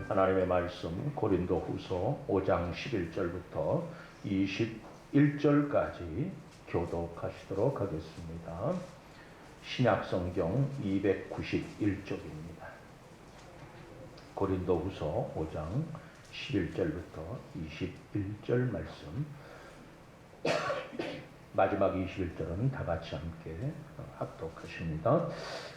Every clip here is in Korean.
하나님의 말씀 고린도후서 5장 11절부터 21절까지 교독하시도록 하겠습니다. 신약성경 291쪽입니다. 고린도후서 5장 11절부터 21절 말씀, 마지막 21절은 다 같이 함께 합독하십니다.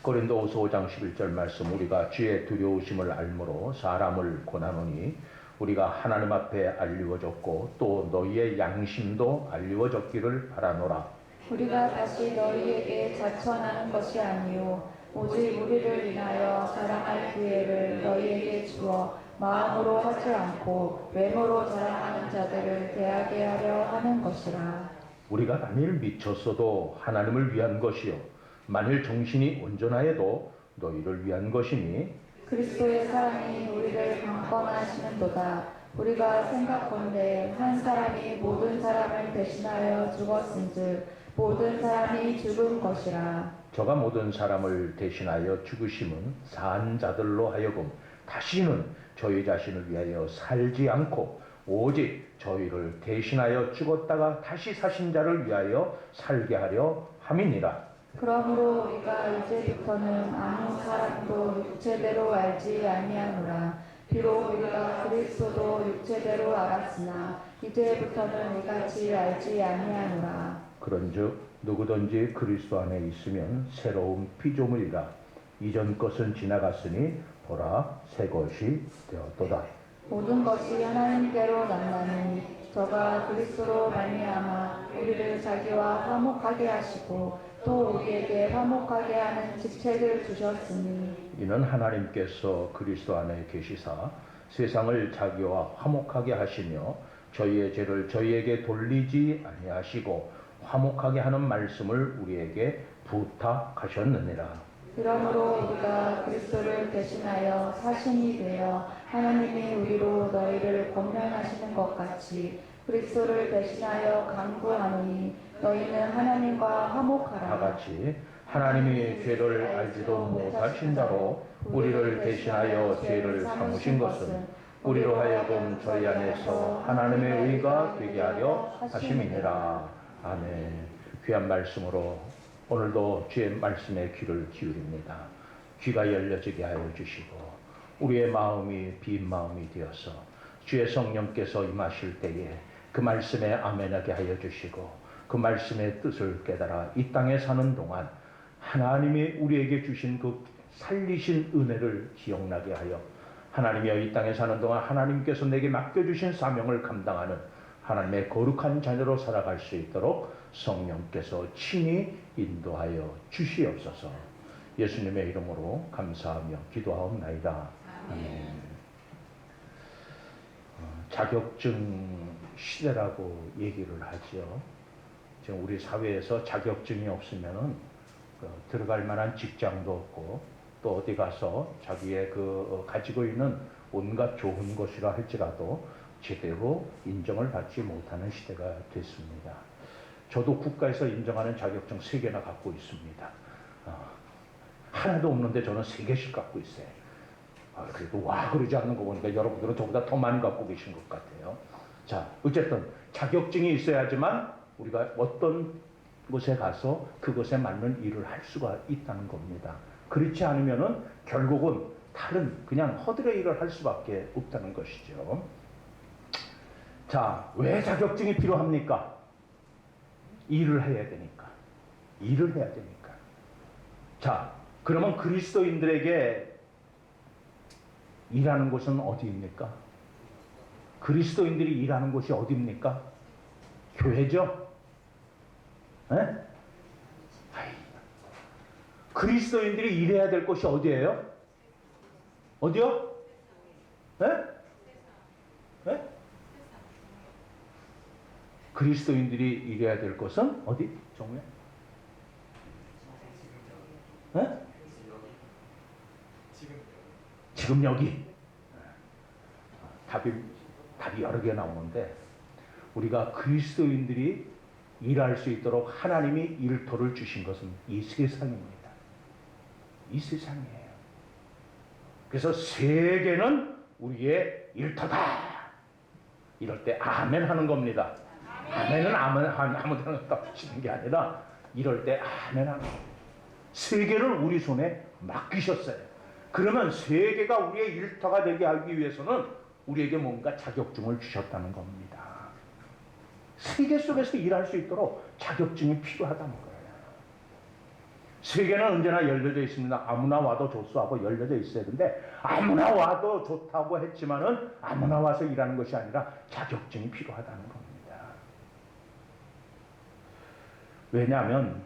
고린도후서 5장 11절 말씀, 우리가 주의 두려우심을 알므로 사람을 권하노니 우리가 하나님 앞에 알리워졌고 또 너희의 양심도 알리워졌기를 바라노라. 우리가 다시 너희에게 자천하는 것이 아니요 오직 우리를 인하여 자랑할 기회를 너희에게 주어 마음으로 하지 않고 외모로 자랑하는 자들을 대하게 하려 하는 것이라. 우리가 만일 미쳤어도 하나님을 위한 것이요 만일 정신이 온전하여도 너희를 위한 것이니 그리스도의 사랑이 우리를 강권하시는도다. 우리가 생각건대 한 사람이 모든 사람을 대신하여 죽었은즉 모든 사람이 죽은 것이라. 저가 모든 사람을 대신하여 죽으심은 산 자들로 하여금 다시는 저희 자신을 위하여 살지 않고 오직 저희를 대신하여 죽었다가 다시 사신 자를 위하여 살게 하려 함이니라. 그러므로 우리가 이제부터는 아무 사람도 육체대로 알지 아니하노라. 비록 우리가 그리스도도 육체대로 알았으나 이제부터는 이같이 알지 아니하노라. 그런즉 누구든지 그리스도 안에 있으면 새로운 피조물이라. 이전 것은 지나갔으니 보라 새 것이 되었도다. 모든 것이 하나님께로 났나니 저가 그리스도로 말미암아 우리를 자기와 화목하게 하시고 또 우리에게 화목하게 하는 직책을 주셨으니 이는 하나님께서 그리스도 안에 계시사 세상을 자기와 화목하게 하시며 저희의 죄를 저희에게 돌리지 아니하시고 화목하게 하는 말씀을 우리에게 부탁하셨느니라. 그러므로 우리가 그리스도를 대신하여 사신이 되어 하나님이 우리로 너희를 권면하시는 것 같이 그리스도를 대신하여 간구하노니 너희는 하나님과 화목하라. 다 같이 하나님이 죄를 알지도 못하신 자로 우리를 대신하여 죄를 삼으신 것은 우리로 하여금 저희 안에서 하나님의 의가 되게 하려 하심이니라. 아멘. 귀한 말씀으로 오늘도 주의 말씀에 귀를 기울입니다. 귀가 열려지게 하여 주시고 우리의 마음이 빈 마음이 되어서 주의 성령께서 임하실 때에 그 말씀에 아멘하게 하여 주시고 그 말씀의 뜻을 깨달아 이 땅에 사는 동안 하나님이 우리에게 주신 그 살리신 은혜를 기억나게 하여 하나님이여 이 땅에 사는 동안 하나님께서 내게 맡겨주신 사명을 감당하는 하나님의 거룩한 자녀로 살아갈 수 있도록 성령께서 친히 인도하여 주시옵소서. 예수님의 이름으로 감사하며 기도하옵나이다. 아멘. 자격증 시대라고 얘기를 하죠. 지금 우리 사회에서 자격증이 없으면은 들어갈 만한 직장도 없고 또 어디 가서 자기의 가지고 있는 온갖 좋은 것이라 할지라도 제대로 인정을 받지 못하는 시대가 됐습니다. 저도 국가에서 인정하는 자격증 3개나 갖고 있습니다. 하나도 없는데 저는 3개씩 갖고 있어요. 그래도 와 그러지 않는 거 보니까 여러분들은 저보다 더 많이 갖고 계신 것 같아요. 자, 어쨌든 자격증이 있어야지만 우리가 어떤 곳에 가서 그것에 맞는 일을 할 수가 있다는 겁니다. 그렇지 않으면은 결국은 다른 그냥 허들의 일을 할 수밖에 없다는 것이죠. 자, 왜 자격증이 필요합니까? 일을 해야 되니까. 일을 해야 되니까. 자, 그러면 그리스도인들에게 일하는 곳은 어디입니까? 그리스도인들이 일하는 곳이 어디입니까? 교회죠? 에? 그리스도인들이 일해야 될 곳이 어디예요? 어디요? 에? 에? 그리스도인들이 일해야 될 곳은 어디? 정우야? 에? 지금 여기. 답이 여러 개 나오는데 우리가 그리스도인들이 일할 수 있도록 하나님이 일터를 주신 것은 이 세상입니다. 이 세상이에요. 그래서 세계는 우리의 일터다. 이럴 때 아멘 하는 겁니다. 아멘은 아무 데나 딱 치는 게 아니라 이럴 때 아멘 하는 겁니다. 세계를 우리 손에 맡기셨어요. 그러면 세계가 우리의 일터가 되게 하기 위해서는 우리에게 뭔가 자격증을 주셨다는 겁니다. 세계 속에서 일할 수 있도록 자격증이 필요하다는 거예요. 세계는 언제나 열려져 있습니다. 아무나 와도 좋소하고 열려져 있어야 되는데 아무나 와도 좋다고 했지만은 아무나 와서 일하는 것이 아니라 자격증이 필요하다는 겁니다. 왜냐하면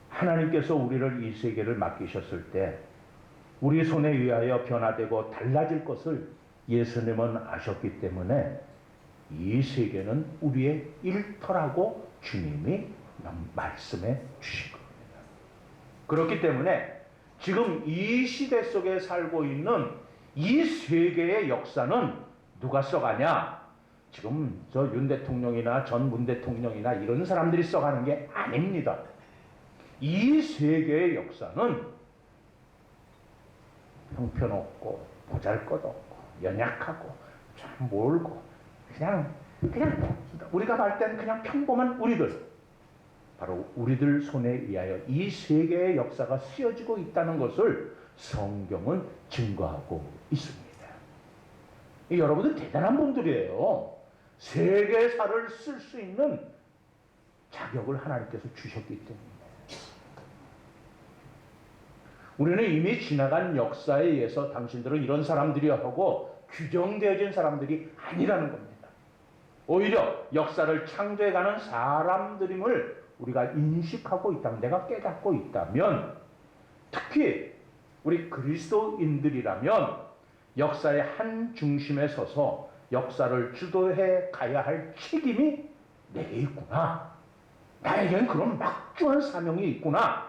하나님께서 우리를 이 세계를 맡기셨을 때 우리 손에 의하여 변화되고 달라질 것을 예수님은 아셨기 때문에 이 세계는 우리의 일터라고 주님이 말씀해 주신 겁니다. 그렇기 때문에 지금 이 시대 속에 살고 있는 이 세계의 역사는 누가 써가냐? 지금 저 윤 대통령이나 전 문 대통령이나 이런 사람들이 써가는 게 아닙니다. 이 세계의 역사는 형편없고 보잘것없고 연약하고 참 몰고 그냥 우리가 볼 때는 그냥 평범한 우리들, 바로 우리들 손에 의하여 이 세계의 역사가 쓰여지고 있다는 것을 성경은 증거하고 있습니다. 여러분들 대단한 분들이에요. 세계사를 쓸 수 있는 자격을 하나님께서 주셨기 때문에 우리는 이미 지나간 역사에 의해서 당신들은 이런 사람들이야 하고 규정되어진 사람들이 아니라는 겁니다. 오히려 역사를 창조해가는 사람들임을 우리가 인식하고 있다면, 내가 깨닫고 있다면, 특히 우리 그리스도인들이라면 역사의 한 중심에 서서 역사를 주도해 가야 할 책임이 내게 있구나. 나에겐 그런 막중한 사명이 있구나.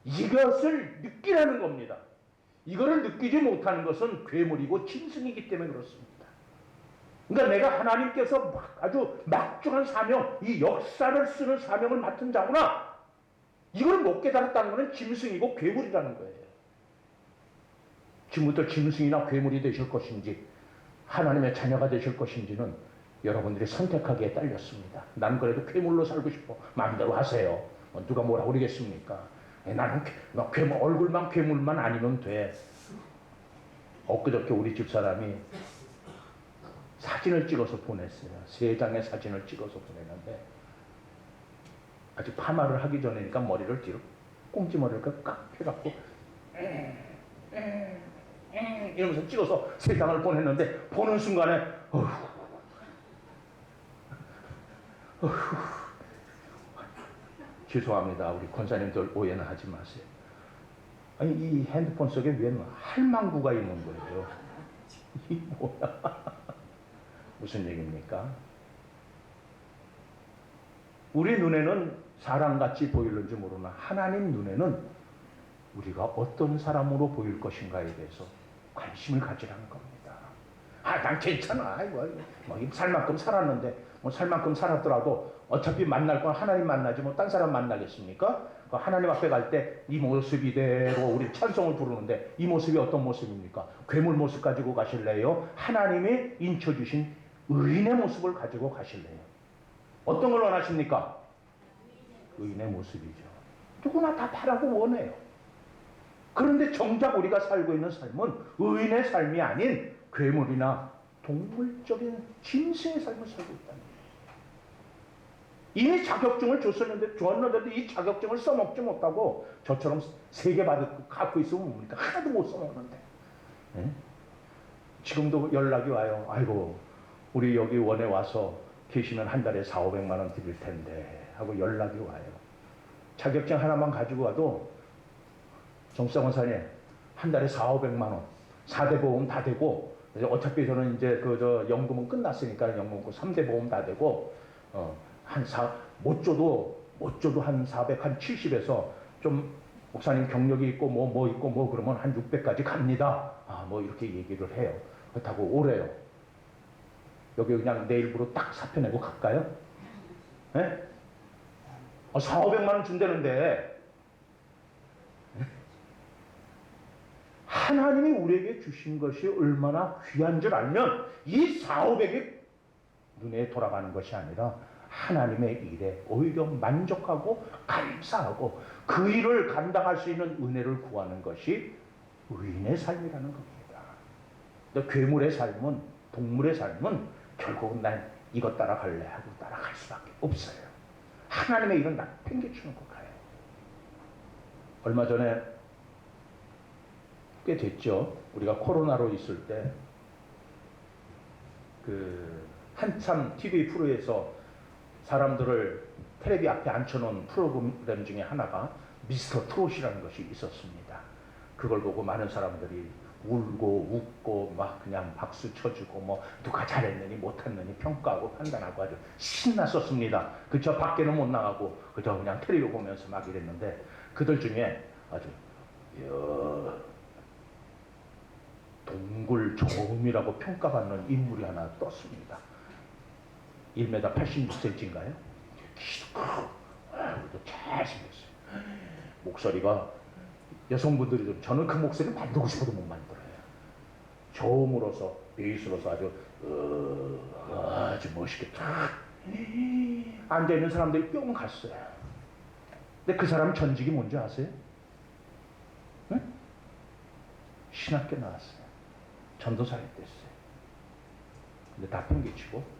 이것을 느끼라는 겁니다. 이거를 느끼지 못하는 것은 괴물이고 짐승이기 때문에 그렇습니다. 그러니까 내가 하나님께서 아주 막중한 사명, 이 역사를 쓰는 사명을 맡은 자구나. 이걸 못 깨달았다는 것은 짐승이고 괴물이라는 거예요. 지금부터 짐승이나 괴물이 되실 것인지 하나님의 자녀가 되실 것인지는 여러분들이 선택하기에 딸렸습니다. 난 그래도 괴물로 살고 싶어. 마음대로 하세요. 누가 뭐라고 그러겠습니까? 나는 괴물, 얼굴만 괴물만 아니면 돼. 엊그저께 우리 집사람이 사진을 찍어서 보냈어요. 3장의 사진을 찍어서 보냈는데 아직 파마를 하기 전이니까 머리를 뒤로 꽁지머리를 깍 펴갖고 이러면서 찍어서 3장을 보냈는데 보는 순간에 죄송합니다. 우리 권사님들 오해는 하지 마세요. 아니 이 핸드폰 속에 웬 할망구가 있는 거예요. 이 뭐야? 무슨 얘기입니까? 우리 눈에는 사람같이 보이는지 모르나 하나님 눈에는 우리가 어떤 사람으로 보일 것인가에 대해서 관심을 가지라는 겁니다. 난 괜찮아. 살 만큼 살았는데 살 만큼 살았더라도 어차피 만날 건 하나님 만나지 딴 사람 만나겠습니까? 하나님 앞에 갈 때 이 모습 이대로 우리 찬송을 부르는데 이 모습이 어떤 모습입니까? 괴물 모습 가지고 가실래요? 하나님이 인쳐주신 의인의 모습을 가지고 가실래요? 어떤 걸 원하십니까? 의인의 모습이죠. 누구나 다 바라고 원해요. 그런데 정작 우리가 살고 있는 삶은 의인의 삶이 아닌 괴물이나 동물적인 짐승의 삶을 살고 있다는 거예요. 이미 자격증을 주었는데도 이 자격증을 써먹지 못하고 저처럼 3개 갖고 있으면 뭡니까? 하나도 못 써먹는데. 네? 지금도 연락이 와요. 아이고 우리 여기 원에 와서 계시면 한 달에 400~500만 원 드릴 텐데 하고 연락이 와요. 자격증 하나만 가지고 와도 정수장 원사님 한 달에 400~500만 원 4대 보험 다 되고 어차피 저는 이제 연금은 끝났으니까 연금 3대 보험 다 되고 못 줘도 한 400, 한 70에서 좀 목사님 경력이 있고 뭐 그러면 한 600까지 갑니다. 이렇게 얘기를 해요. 그렇다고 오래요. 여기 그냥 내일부로 딱 사표 내고 갈까요? 네? 400~500만 원 준다는데 하나님이 우리에게 주신 것이 얼마나 귀한 줄 알면 이 4,500이 눈에 돌아가는 것이 아니라 하나님의 일에 오히려 만족하고 감사하고 그 일을 감당할 수 있는 은혜를 구하는 것이 의인의 삶이라는 겁니다. 괴물의 삶은, 동물의 삶은 결국은 난 이것 따라갈래 하고 따라갈 수밖에 없어요. 하나님의 일은 나 팽개치는 것 같아요. 얼마 전에 꽤 됐죠. 우리가 코로나로 있을 때 한참 TV 프로에서 사람들을 텔레비 앞에 앉혀놓은 프로그램 중에 하나가 미스터 트롯이라는 것이 있었습니다. 그걸 보고 많은 사람들이 울고 웃고 막 그냥 박수 쳐주고 뭐 누가 잘했느니 못했느니 평가하고 판단하고 아주 신났었습니다. 그저 밖에는 못 나가고 그저 그냥 텔레비 보면서 막 이랬는데 그들 중에 아주 동굴 저음이라고 평가받는 인물이 하나 떴습니다. 1m 86cm인가요? 키도 크고 잘생겼어요. 목소리가 여성분들이 좀 저는 그 목소리를 만들고 싶어도 못 만들어요. 저음으로서 베이스로서 아주 멋있게 탁 앉아있는 사람들이 뿅 갔어요. 근데 그 사람 전직이 뭔지 아세요? 응? 신학교 나왔어요. 전도사에 됐어요. 근데 다 팽개치고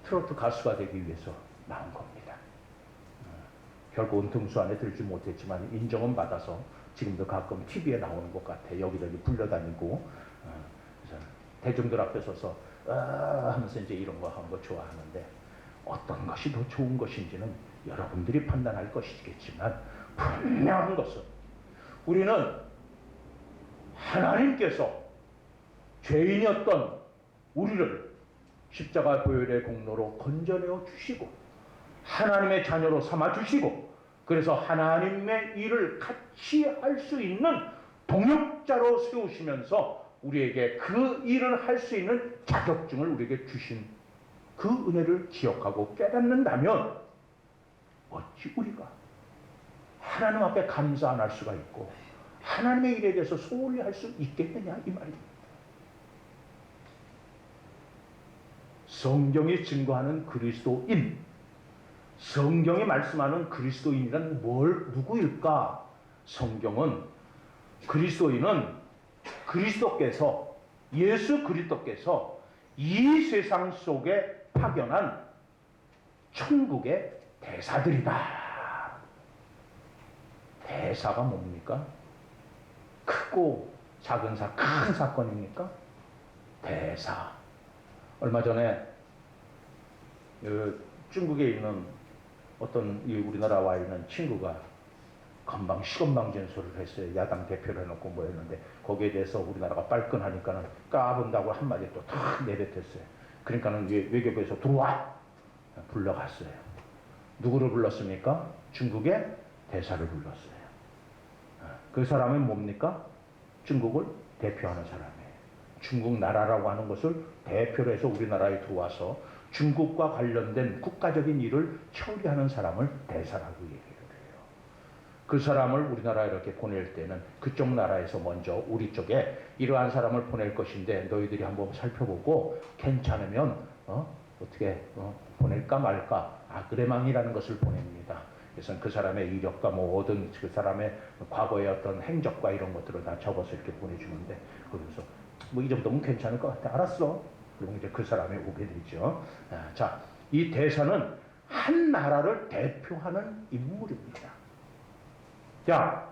트로트 가수가 되기 위해서 나온 겁니다. 결국은 등수 안에 들지 못했지만 인정은 받아서 지금도 가끔 TV에 나오는 것 같아. 여기저기 불려다니고 그래서 대중들 앞에 서서 하면서 이제 이런 거 하는 거 좋아하는데 어떤 것이 더 좋은 것인지는 여러분들이 판단할 것이겠지만 분명한 것은 우리는 하나님께서 죄인이었던 우리를 십자가 보혈의 공로로 건져내어 주시고 하나님의 자녀로 삼아 주시고 그래서 하나님의 일을 같이 할 수 있는 동역자로 세우시면서 우리에게 그 일을 할 수 있는 자격증을 우리에게 주신 그 은혜를 기억하고 깨닫는다면 어찌 우리가 하나님 앞에 감사 안 할 수가 있고 하나님의 일에 대해서 소홀히 할 수 있겠느냐 이 말입니다. 성경이 증거하는 그리스도인, 성경이 말씀하는 그리스도인이란 누구일까? 성경은 그리스도인은 그리스도께서 예수 그리스도께서 이 세상 속에 파견한 천국의 대사들이다. 대사가 뭡니까? 크고 작은 큰 사건입니까? 대사. 얼마 전에 중국에 있는 어떤 우리나라 와 있는 친구가 건방 시건방진 소리를 했어요. 야당 대표를 해놓고 뭐 했는데 거기에 대해서 우리나라가 빨끈하니까는 까분다고 한마디 또 탁 내뱉었어요. 그러니까는 외교부에서 들어와 불러갔어요. 누구를 불렀습니까? 중국의 대사를 불렀어요. 그 사람은 뭡니까? 중국을 대표하는 사람이에요. 중국 나라라고 하는 것을 대표로 해서 우리나라에 들어와서 중국과 관련된 국가적인 일을 처리하는 사람을 대사라고 얘기를 해요. 그 사람을 우리나라에 이렇게 보낼 때는 그쪽 나라에서 먼저 우리 쪽에 이러한 사람을 보낼 것인데 너희들이 한번 살펴보고 괜찮으면 어떻게 보낼까 말까 아그레망이라는 것을 보냅니다. 그래서 그 사람의 이력과 모든 그 사람의 과거의 어떤 행적과 이런 것들을 다 적어서 이렇게 보내주는데 그래서 뭐 이 정도면 괜찮을 것 같아. 알았어. 그리고 이제 그 사람이 오게 되죠. 자, 이 대사는 한 나라를 대표하는 인물입니다. 자,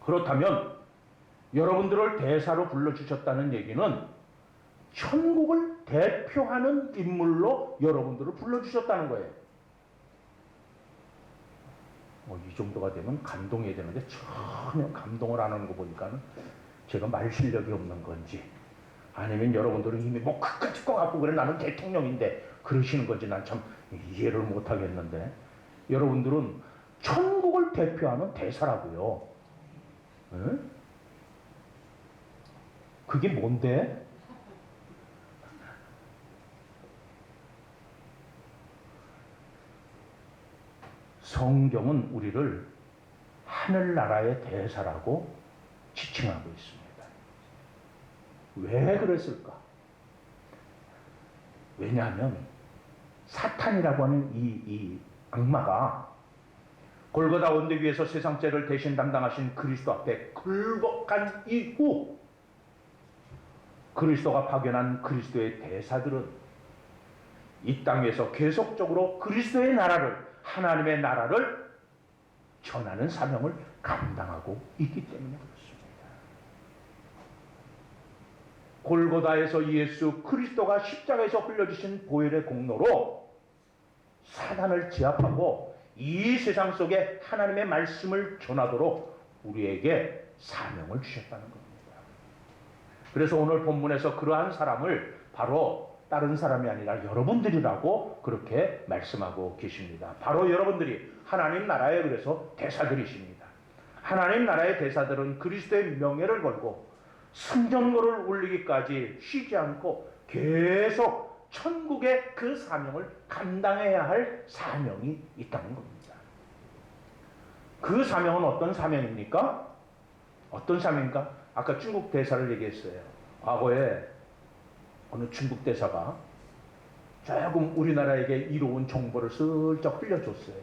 그렇다면 여러분들을 대사로 불러주셨다는 얘기는 천국을 대표하는 인물로 여러분들을 불러주셨다는 거예요. 이 정도가 되면 감동해야 되는데 전혀 감동을 안 하는 거 보니까는 제가 말 실력이 없는 건지 아니면 여러분들은 이미 뭐 끝까지 거 갖고 그래 나는 대통령인데 그러시는 건지 난 참 이해를 못 하겠는데 여러분들은 천국을 대표하는 대사라고요. 에? 그게 뭔데? 성경은 우리를 하늘나라의 대사라고 지칭하고 있습니다. 왜 그랬을까? 왜냐하면 사탄이라고 하는 이 악마가 골고다 언덕 위에서 세상 죄를 대신 담당하신 그리스도 앞에 굴복한 이후 그리스도가 파견한 그리스도의 대사들은 이 땅에서 계속적으로 그리스도의 나라를, 하나님의 나라를 전하는 사명을 감당하고 있기 때문에 그렇습니다. 골고다에서 예수 그리스도가 십자가에서 흘려주신 보혈의 공로로 사단을 제압하고 이 세상 속에 하나님의 말씀을 전하도록 우리에게 사명을 주셨다는 겁니다. 그래서 오늘 본문에서 그러한 사람을 바로 다른 사람이 아니라 여러분들이라고 그렇게 말씀하고 계십니다. 바로 여러분들이 하나님 나라의 그래서 대사들이십니다. 하나님 나라의 대사들은 그리스도의 명예를 걸고 승전거를 올리기까지 쉬지 않고 계속 천국의 그 사명을 감당해야 할 사명이 있다는 겁니다. 그 사명은 어떤 사명입니까? 어떤 사명입니까? 아까 중국 대사를 얘기했어요. 과거에 어느 중국 대사가 조금 우리나라에게 이로운 정보를 슬쩍 흘려줬어요.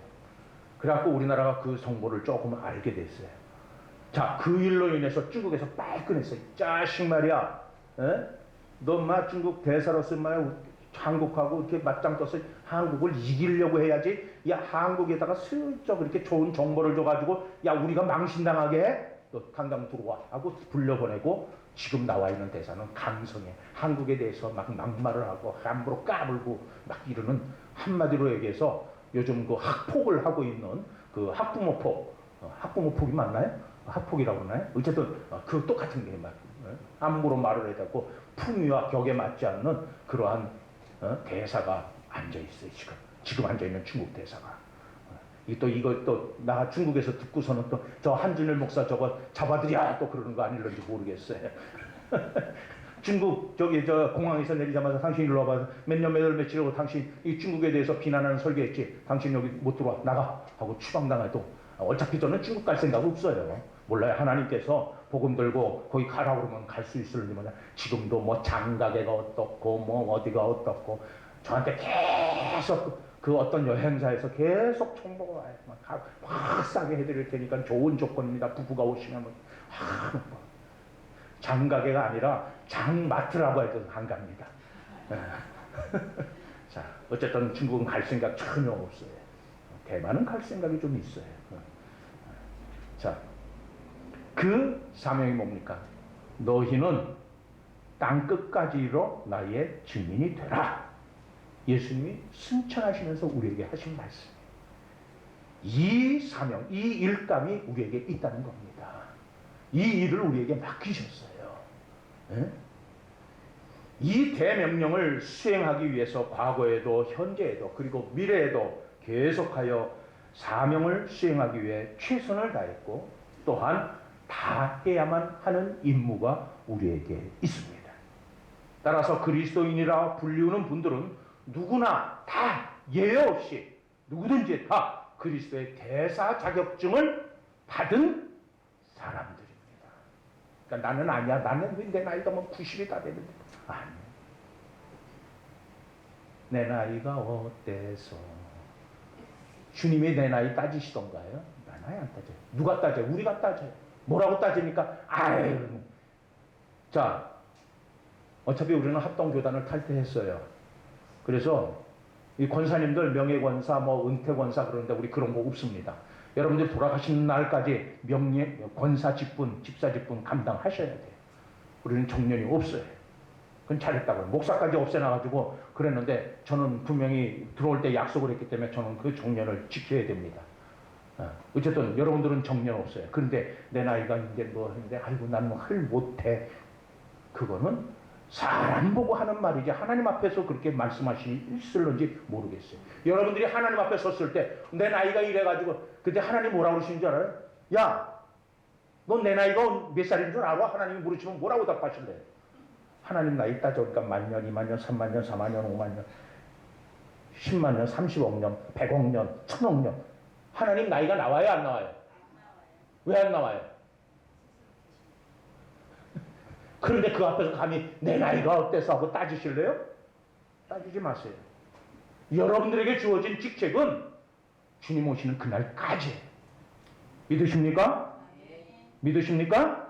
그래갖고 우리나라가 그 정보를 조금 알게 됐어요. 자, 그 일로 인해서 중국에서 빨끈했어요. 자식 말이야, 너 마 중국 대사로서 말 한국하고 이렇게 맞짱 떠서 한국을 이기려고 해야지. 야, 한국에다가 슬쩍 이렇게 좋은 정보를 줘가지고 야, 우리가 망신당하게 해? 너 당장 들어와 하고 불러보내고 지금 나와 있는 대사는 강성해. 한국에 대해서 막 막말을 하고 함부로 까불고 막 이러는, 한마디로 얘기해서 요즘 그 학폭을 하고 있는 그 학부모폭, 학부모폭이 맞나요? 학폭이라고 그러나요? 어쨌든 그 똑같은 게 막 함부로 말을 해갖고 품위와 격에 맞지 않는 그러한 대사가 앉아있어요. 지금 앉아있는 중국 대사가. 이걸 또 나 중국에서 듣고서는 또 저 한준일 목사 저거 잡아들여 또 그러는 거 아닐런지 모르겠어요. 중국 저기 저 공항에서 내리자마자 당신 일로 와봐. 몇 년 몇 월 며칠이고 당신 이 중국에 대해서 비난하는 설교했지. 당신 여기 못 들어와 나가 하고 추방당해도 어차피 저는 중국 갈 생각 없어요. 몰라요. 하나님께서 복음 들고 거기 가라고 그러면 갈 수 있을지 몰라. 지금도 뭐 장가계가 어떻고 뭐 어디가 어떻고 저한테 계속 그 어떤 여행사에서 계속 정보가 와요. 막 싸게 해드릴 테니까 좋은 조건입니다. 부부가 오시면 장가계가 아니라 장마트라고 해도 안 갑니다. 자, 어쨌든 중국은 갈 생각 전혀 없어요. 대만은 갈 생각이 좀 있어요. 자, 그 사명이 뭡니까? 너희는 땅끝까지 이르러 나의 증인이 되라. 예수님이 승천하시면서 우리에게 하신 말씀. 이 사명, 이 일감이 우리에게 있다는 겁니다. 이 일을 우리에게 맡기셨어요. 예? 이 대명령을 수행하기 위해서 과거에도 현재에도 그리고 미래에도 계속하여 사명을 수행하기 위해 최선을 다했고 또한 다 해야만 하는 임무가 우리에게 있습니다. 따라서 그리스도인이라 불리우는 분들은 누구나 다 예외 없이 누구든지 다 그리스도의 대사 자격증을 받은 사람들입니다. 그러니까 나는 아니야. 나는 내 나이가 뭐 90이 다 되는데. 아니. 내 나이가 어때서? 주님이 내 나이 따지시던가요? 나 나이 안 따져요. 누가 따져요? 우리가 따져요. 뭐라고 따지니까? 아유. 자, 어차피 우리는 합동교단을 탈퇴했어요. 그래서 이 권사님들 명예권사, 뭐 은퇴권사 그러는데 우리 그런 거 없습니다. 여러분들 돌아가시는 날까지 권사 직분, 집사 직분 감당하셔야 돼요. 우리는 정년이 없어요. 그건 잘했다고요. 목사까지 없애놔가지고 그랬는데 저는 분명히 들어올 때 약속을 했기 때문에 저는 그 정년을 지켜야 됩니다. 어쨌든 여러분들은 정년 없어요. 그런데 내 나이가 이제 뭐 했는데 아이고 나는 할 못해. 그거는 사람 보고 하는 말이지 하나님 앞에서 그렇게 말씀하시을런지 모르겠어요. 여러분들이 하나님 앞에 섰을 때 내 나이가 이래가지고 그때 하나님 뭐라고 그러시는 줄 알아요? 야, 너 내 나이가 몇 살인 줄 알아? 하나님이 물으시면 뭐라고 답하실래요? 하나님 나이 따져보니까 10,000년, 20,000년, 30,000년, 40,000년, 50,000년, 10만 년, 30억 년, 100억 년, 1000억 년. 하나님 나이가 나와요, 안 나와요? 왜 안 나와요? 그런데 그 앞에서 감히 내 나이가 어때서 하고 따지실래요? 따지지 마세요. 여러분들에게 주어진 직책은 주님 오시는 그날까지. 믿으십니까? 믿으십니까?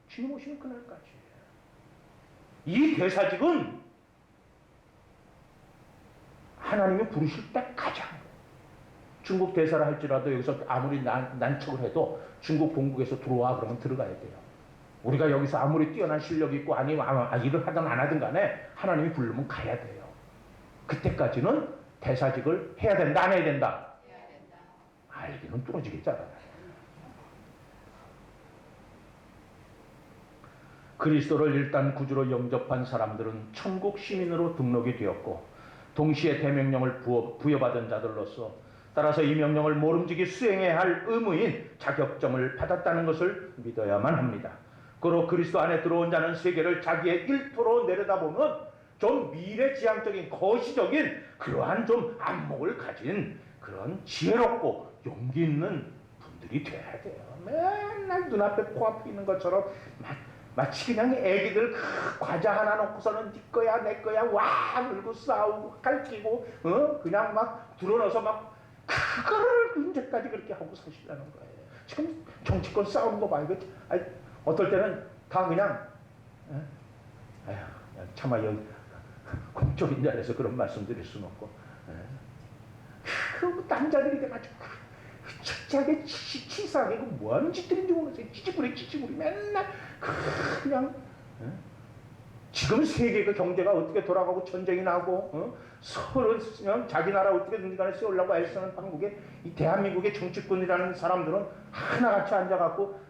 주님 오시는 그날까지. 이 대사직은 하나님이 부르실 때까지 하는 거예요. 중국 대사를 할지라도 여기서 아무리 난척을 해도 중국 본국에서 들어와 그러면 들어가야 돼요. 우리가 여기서 아무리 뛰어난 실력이 있고 아니면 일을 하든 안 하든 간에 하나님이 부르면 가야 돼요. 그때까지는 대사직을 해야 된다, 안 해야 된다? 해야 된다. 알기는 뚫어지겠잖아요. 그리스도를 일단 구주로 영접한 사람들은 천국 시민으로 등록이 되었고 동시에 대명령을 부여받은 자들로서 따라서 이 명령을 모름지기 수행해야 할 의무인 자격증을 받았다는 것을 믿어야만 합니다. 그로 그리스도 안에 들어온 자는 세계를 자기의 일터로 내려다보는 좀 미래지향적인 거시적인 그러한 좀 안목을 가진 그런 지혜롭고 용기 있는 분들이 돼야 돼요. 맨날 눈앞에 코앞에 있는 것처럼 마치 그냥 애기들 과자 하나 놓고서는 네 거야 내 거야 와 물고 싸우고 갈기고 그냥 막 드러나서 막 그거를 언제까지 그렇게 하고 사시려는 거예요. 지금 정치권 싸우는 거 봐. 이거 어떨 때는 다 그냥 차마 여기 공적인 자리에서 그런 말씀 드릴 수는 없고 그리고 남자들이 돼가지고 착하게 치사하게 뭐하는 짓들인지 모르겠어요. 찌찌부리 맨날 그냥 지금 세계의 경제가 어떻게 돌아가고 전쟁이 나고 서로 자기 나라 어떻게든지 간에 세우려고 애쓰는 한국의 이 대한민국의 정치권이라는 사람들은 하나같이 앉아갖고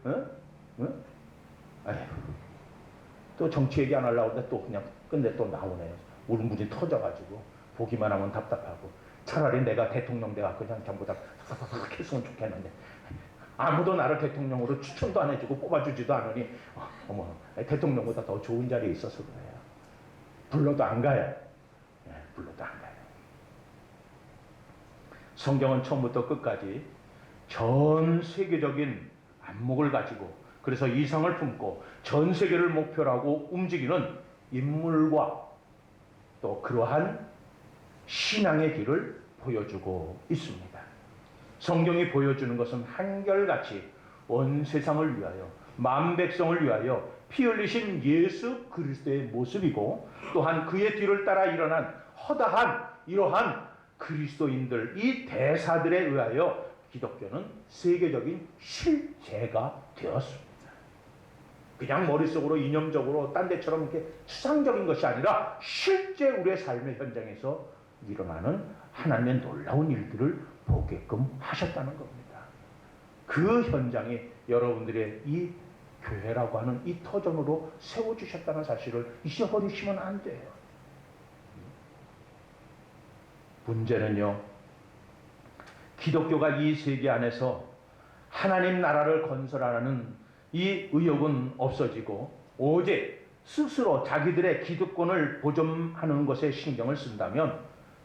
또 정치 얘기 안 하려고 하는데 또 그냥 끝내 또 나오네요. 울음부지 터져가지고 보기만 하면 답답하고 차라리 내가 대통령 돼갖고 그냥 전부 다 했으면 좋겠는데 아무도 나를 대통령으로 추천도 안 해주고 뽑아주지도 않으니 대통령보다 더 좋은 자리에 있어서 그래요. 불러도 안 가요. 불러도 안 가요. 성경은 처음부터 끝까지 전 세계적인 안목을 가지고 그래서 이상을 품고 전 세계를 목표로 하고 움직이는 인물과 또 그러한 신앙의 길을 보여주고 있습니다. 성경이 보여주는 것은 한결같이 온 세상을 위하여 만백성을 위하여 피 흘리신 예수 그리스도의 모습이고 또한 그의 뒤를 따라 일어난 허다한 이러한 그리스도인들 이 대사들에 의하여 기독교는 세계적인 실제가 되었습니다. 그냥 머릿속으로 이념적으로 딴 데처럼 이렇게 추상적인 것이 아니라 실제 우리의 삶의 현장에서 일어나는 하나님의 놀라운 일들을 보게끔 하셨다는 겁니다. 그 현장이 여러분들의 이 교회라고 하는 이 터전으로 세워주셨다는 사실을 잊어버리시면 안 돼요. 문제는요, 기독교가 이 세계 안에서 하나님 나라를 건설하는 이 의욕은 없어지고 오직 스스로 자기들의 기득권을 보존하는 것에 신경을 쓴다면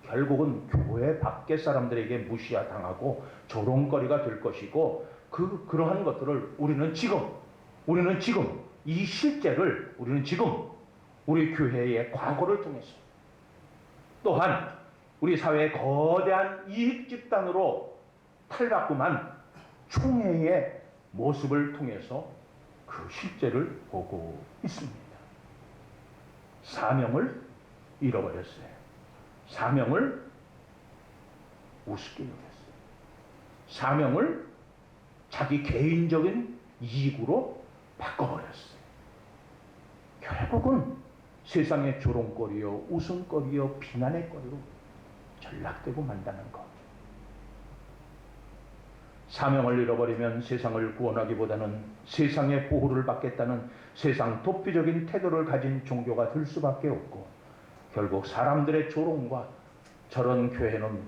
결국은 교회 밖의 사람들에게 무시당하고 조롱거리가 될 것이고 그러한 것들을 우리는 지금 이 실제를 우리는 지금 우리 교회의 과거를 통해서 또한 우리 사회의 거대한 이익 집단으로 탈바꿈한 총회의 모습을 통해서 그 실제를 보고 있습니다. 사명을 잃어버렸어요. 사명을 우습게 여겼어요. 사명을 자기 개인적인 이익으로 바꿔버렸어요. 결국은 세상의 조롱거리요, 웃음거리요, 비난의 거리로 전락되고 만다는 것. 사명을 잃어버리면 세상을 구원하기보다는 세상의 보호를 받겠다는 세상 도피적인 태도를 가진 종교가 될 수밖에 없고 결국 사람들의 조롱과 저런 교회는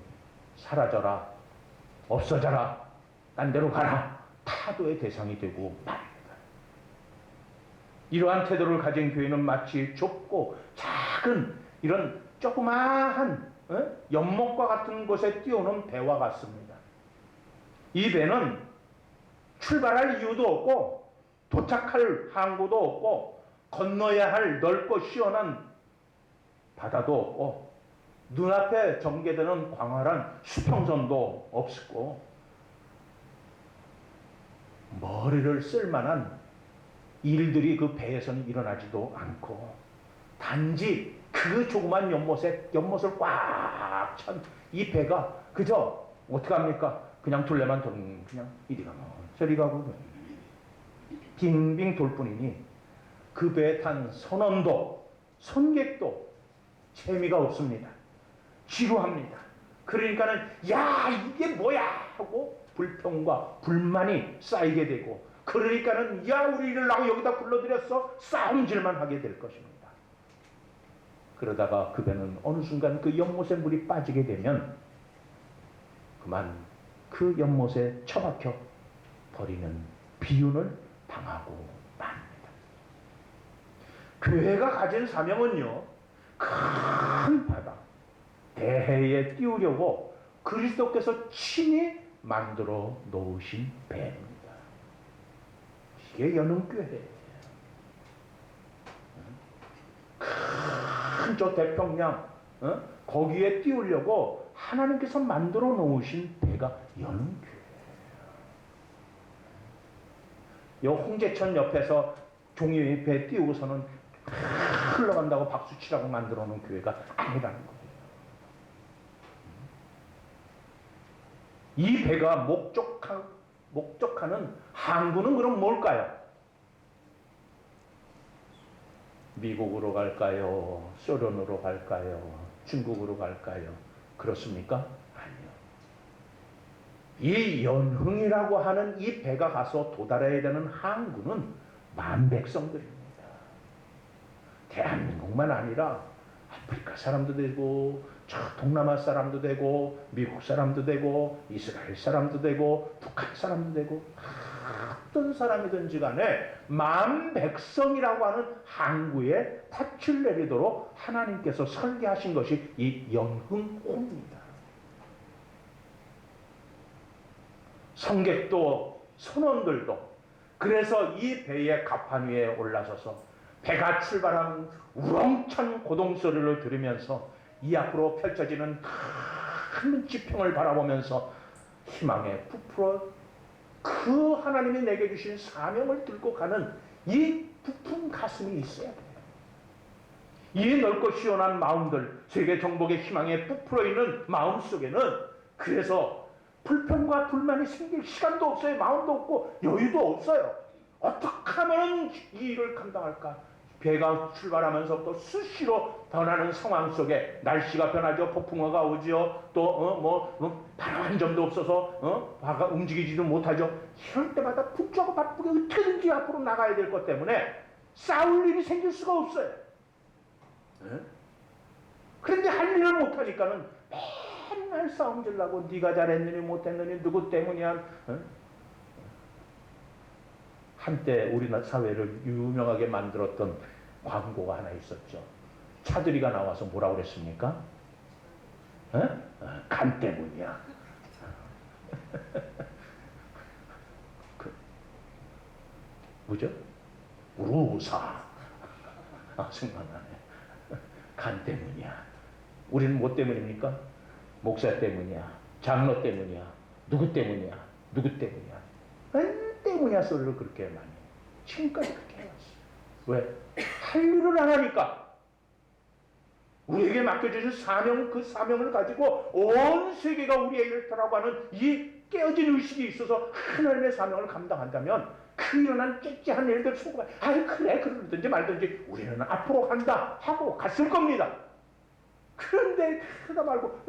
사라져라, 없어져라, 딴 데로 가라 타도의 대상이 되고 말입니다. 이러한 태도를 가진 교회는 마치 좁고 작은 이런 조그마한 연못과 같은 곳에 띄우는 배와 같습니다. 이 배는 출발할 이유도 없고 도착할 항구도 없고 건너야 할 넓고 시원한 바다도 없고 눈앞에 전개되는 광활한 수평선도 없었고 머리를 쓸 만한 일들이 그 배에서는 일어나지도 않고 단지 그 조그만 연못을 꽉 찬 이 배가 그저 어떻게 합니까? 그냥 둘레만 돌면 그냥 이리 가면 저리 가고 빙빙 돌 뿐이니 그 배에 탄 선원도 선객도 재미가 없습니다. 지루합니다. 그러니까는 야 이게 뭐야 하고 불평과 불만이 쌓이게 되고 그러니까는 야 우리를 나 여기다 불러들였어 싸움질만 하게 될 것입니다. 그러다가 그 배는 어느 순간 그 연못에 물이 빠지게 되면 그만 그 연못에 처박혀 버리는 비운을 당하고 맙니다. 교회가 가진 사명은요, 큰 바다 대해에 띄우려고 그리스도께서 친히 만들어 놓으신 배입니다. 이게 연흥교회예요. 큰 저 태평양 거기에 띄우려고 하나님께서 만들어 놓으신 배가 연흥교회예요. 요 홍제천 옆에서 종이 배 띄우고서는 흘러간다고 박수치라고 만들어 놓은 교회가 아니라는 거예요. 이 배가 목적하는 항구는 그럼 뭘까요? 미국으로 갈까요? 소련으로 갈까요? 중국으로 갈까요? 그렇습니까? 아니요. 이 연흥이라고 하는 이 배가 가서 도달해야 되는 항구는 만백성들입니다. 대한민국만 아니라 아프리카 사람도 되고 저 동남아 사람도 되고 미국 사람도 되고 이스라엘 사람도 되고 북한 사람도 되고 어떤 사람이든지 간에 만백성이라고 하는 항구에 닻을 내리도록 하나님께서 설계하신 것이 이 연흥호입니다. 성객도 선원들도 그래서 이 배의 갑판 위에 올라서서 배가 출발한 우렁찬 고동소리를 들으면서 이 앞으로 펼쳐지는 큰 지평을 바라보면서 희망에 부풀어 그 하나님이 내게 주신 사명을 들고 가는 이 부푼 가슴이 있어야 돼요. 이 넓고 시원한 마음들, 세계 정복의 희망에 부풀어 있는 마음 속에는 그래서 불평과 불만이 생길 시간도 없어요. 마음도 없고 여유도 없어요. 어떻게 하면 이 일을 감당할까? 배가 출발하면서부터 수시로 변하는 상황 속에 날씨가 변하죠. 폭풍우가 오죠. 또 바람 한 점도 없어서 바가 움직이지도 못하죠. 이럴 때마다 붙잡고 바쁘게 어떻게든지 앞으로 나가야 될 것 때문에 싸울 일이 생길 수가 없어요. 그런데 할 일을 못하니까는 맨날 싸움질나고 네가 잘했느니 못했느니 누구 때문이야. 한때 우리나라 사회를 유명하게 만들었던 광고가 하나 있었죠. 차들이가 나와서 뭐라고 그랬습니까? 간 때문이야. 뭐죠? 우루사. 생각나네. 간 때문이야. 우리는 뭐 때문입니까? 목사 때문이야. 장로 때문이야. 누구 때문이야. 누구 때문이야. 때문이야 소리를 그렇게 많이 지금까지 그렇게 해왔어요. 왜? 할 일을 안 하니까. 우리에게 맡겨주신 사명, 그 사명을 가지고 온 세계가 우리의 일터라고 하는 이 깨어진 의식이 있어서 하나님의 사명을 감당한다면 그 일어난 째째한 일들 속에 그래 그러든지 말든지 우리는 앞으로 간다 하고 갔을 겁니다. 그런데 그러다 말고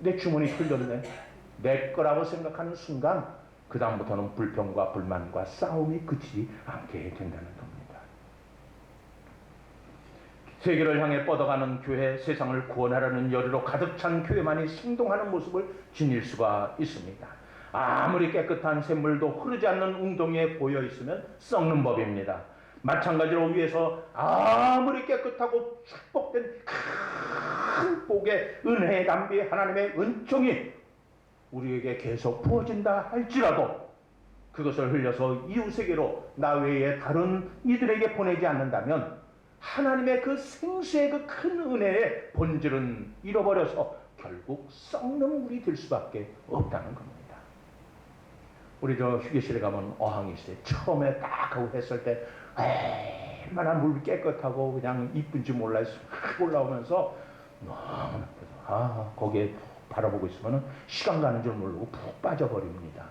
내 주머니 털렸네. 내 거라고 생각하는 순간 그 다음부터는 불평과 불만과 싸움이 그치지 않게 된다는 겁니다. 세계를 향해 뻗어가는 교회, 세상을 구원하려는 열의로 가득 찬 교회만이 생동하는 모습을 지닐 수가 있습니다. 아무리 깨끗한 샘물도 흐르지 않는 웅덩이에 보여 있으면 썩는 법입니다. 마찬가지로 위에서 아무리 깨끗하고 축복된 큰 복의 은혜의 담비 하나님의 은총이 우리에게 계속 부어진다 할지라도 그것을 흘려서 이웃에게로 나 외에 다른 이들에게 보내지 않는다면 하나님의 그 생수의 그 큰 은혜의 본질은 잃어버려서 결국 썩는 물이 될 수밖에 없다는 겁니다. 우리 저 휴게실에 가면 어항이 있어요. 처음에 딱 하고 했을 때 얼마나 물 깨끗하고 그냥 이쁜지 몰라요. 싹 올라오면서 너무 예뻐서 거기에 푹 바라보고 있으면 시간 가는 줄 모르고 푹 빠져버립니다.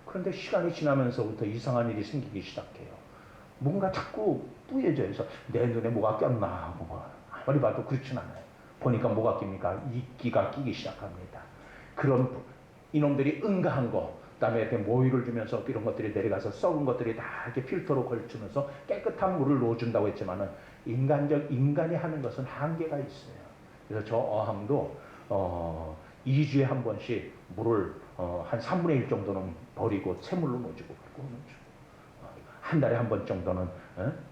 그런데 시간이 지나면서부터 이상한 일이 생기기 시작해요. 뭔가 자꾸 뿌얘져요. 그래서 내 눈에 뭐가 꼈나 하고 아무리 봐도 그렇진 않아요. 보니까 뭐가 낍니까? 이끼가 끼기 시작합니다. 그런 이놈들이 응가한 거, 그다음에 이렇게 모유를 주면서 이런 것들이 내려가서 썩은 것들이 다 이렇게 필터로 걸치면서 깨끗한 물을 넣어준다고 했지만은 인간이 하는 것은 한계가 있어요. 그래서 저 어항도 2주에 한 번씩 물을 한 3분의 1 정도는 버리고 새물로 넣어주고 한 달에 한 번 정도는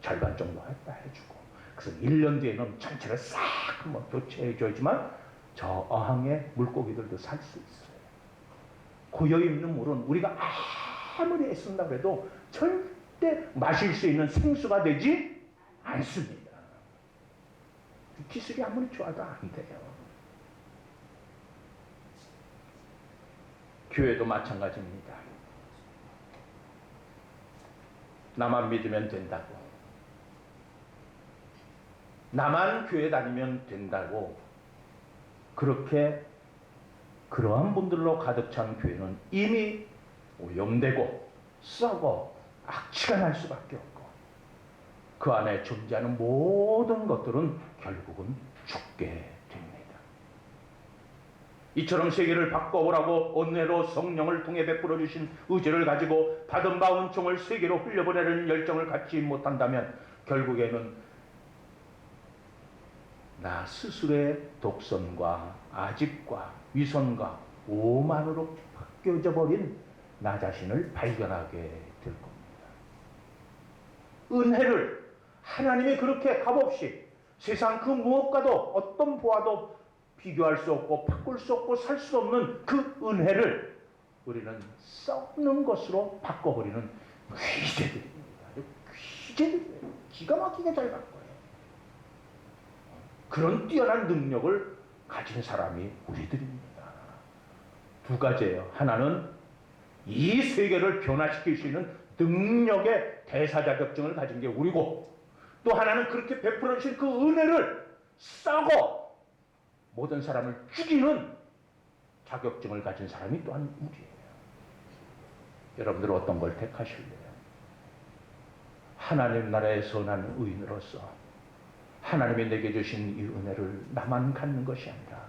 절반 정도 했다 해주고, 그래서 1년 뒤에는 전체를 싹 한번 교체해줘야지만 저 어항에 물고기들도 살 수 있어요. 고여있는 물은 우리가 아무리 애쓴다고 해도 절대 마실 수 있는 생수가 되지 않습니다. 기술이 아무리 좋아도 안 돼요. 교회도 마찬가지입니다. 나만 믿으면 된다고, 나만 교회 다니면 된다고, 그렇게 그러한 분들로 가득 찬 교회는 이미 오염되고 썩어 악취가 날 수밖에 없고, 그 안에 존재하는 모든 것들은 결국은 죽게 됩니다. 이처럼 세계를 바꿔보라고 은혜로 성령을 통해 베풀어 주신 의지를 가지고 받은 바 은총을 세계로 흘려보내는 열정을 갖지 못한다면 결국에는 나 스스로의 독선과 아집과 위선과 오만으로 바뀌어져 버린 나 자신을 발견하게 될 겁니다. 은혜를 하나님이 그렇게 값없이 세상 그 무엇과도 어떤 보아도 비교할 수 없고 바꿀 수 없고 살 수 없는 그 은혜를 우리는 썩는 것으로 바꿔버리는 귀재들입니다. 귀재들이에요. 기가 막히게 잘 바꿔요. 그런 뛰어난 능력을 가진 사람이 우리들입니다. 두 가지예요. 하나는 이 세계를 변화시킬 수 있는 능력의 대사 자격증을 가진 게 우리고, 또 하나는 그렇게 베풀어 주신 그 은혜를 썩어 모든 사람을 죽이는 자격증을 가진 사람이 또한 우리예요. 여러분들 어떤 걸 택하실래요? 하나님 나라의 선한 의인으로서 하나님이 내게 주신 이 은혜를 나만 갖는 것이 아니라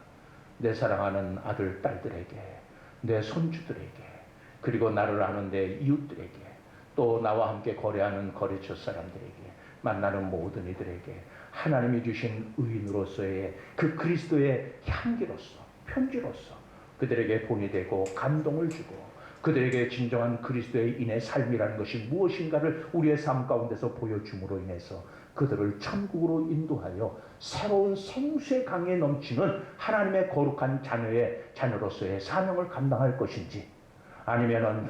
내 사랑하는 아들, 딸들에게, 내 손주들에게, 그리고 나를 아는 내 이웃들에게, 또 나와 함께 거래하는 거래처 사람들에게, 만나는 모든 이들에게 하나님이 주신 의인으로서의 그 그리스도의 향기로서, 편지로서 그들에게 본이 되고 감동을 주고, 그들에게 진정한 그리스도인의 삶이라는 것이 무엇인가를 우리의 삶 가운데서 보여줌으로 인해서 그들을 천국으로 인도하여 새로운 생수의 강에 넘치는 하나님의 거룩한 자녀로서의 사명을 감당할 것인지, 아니면은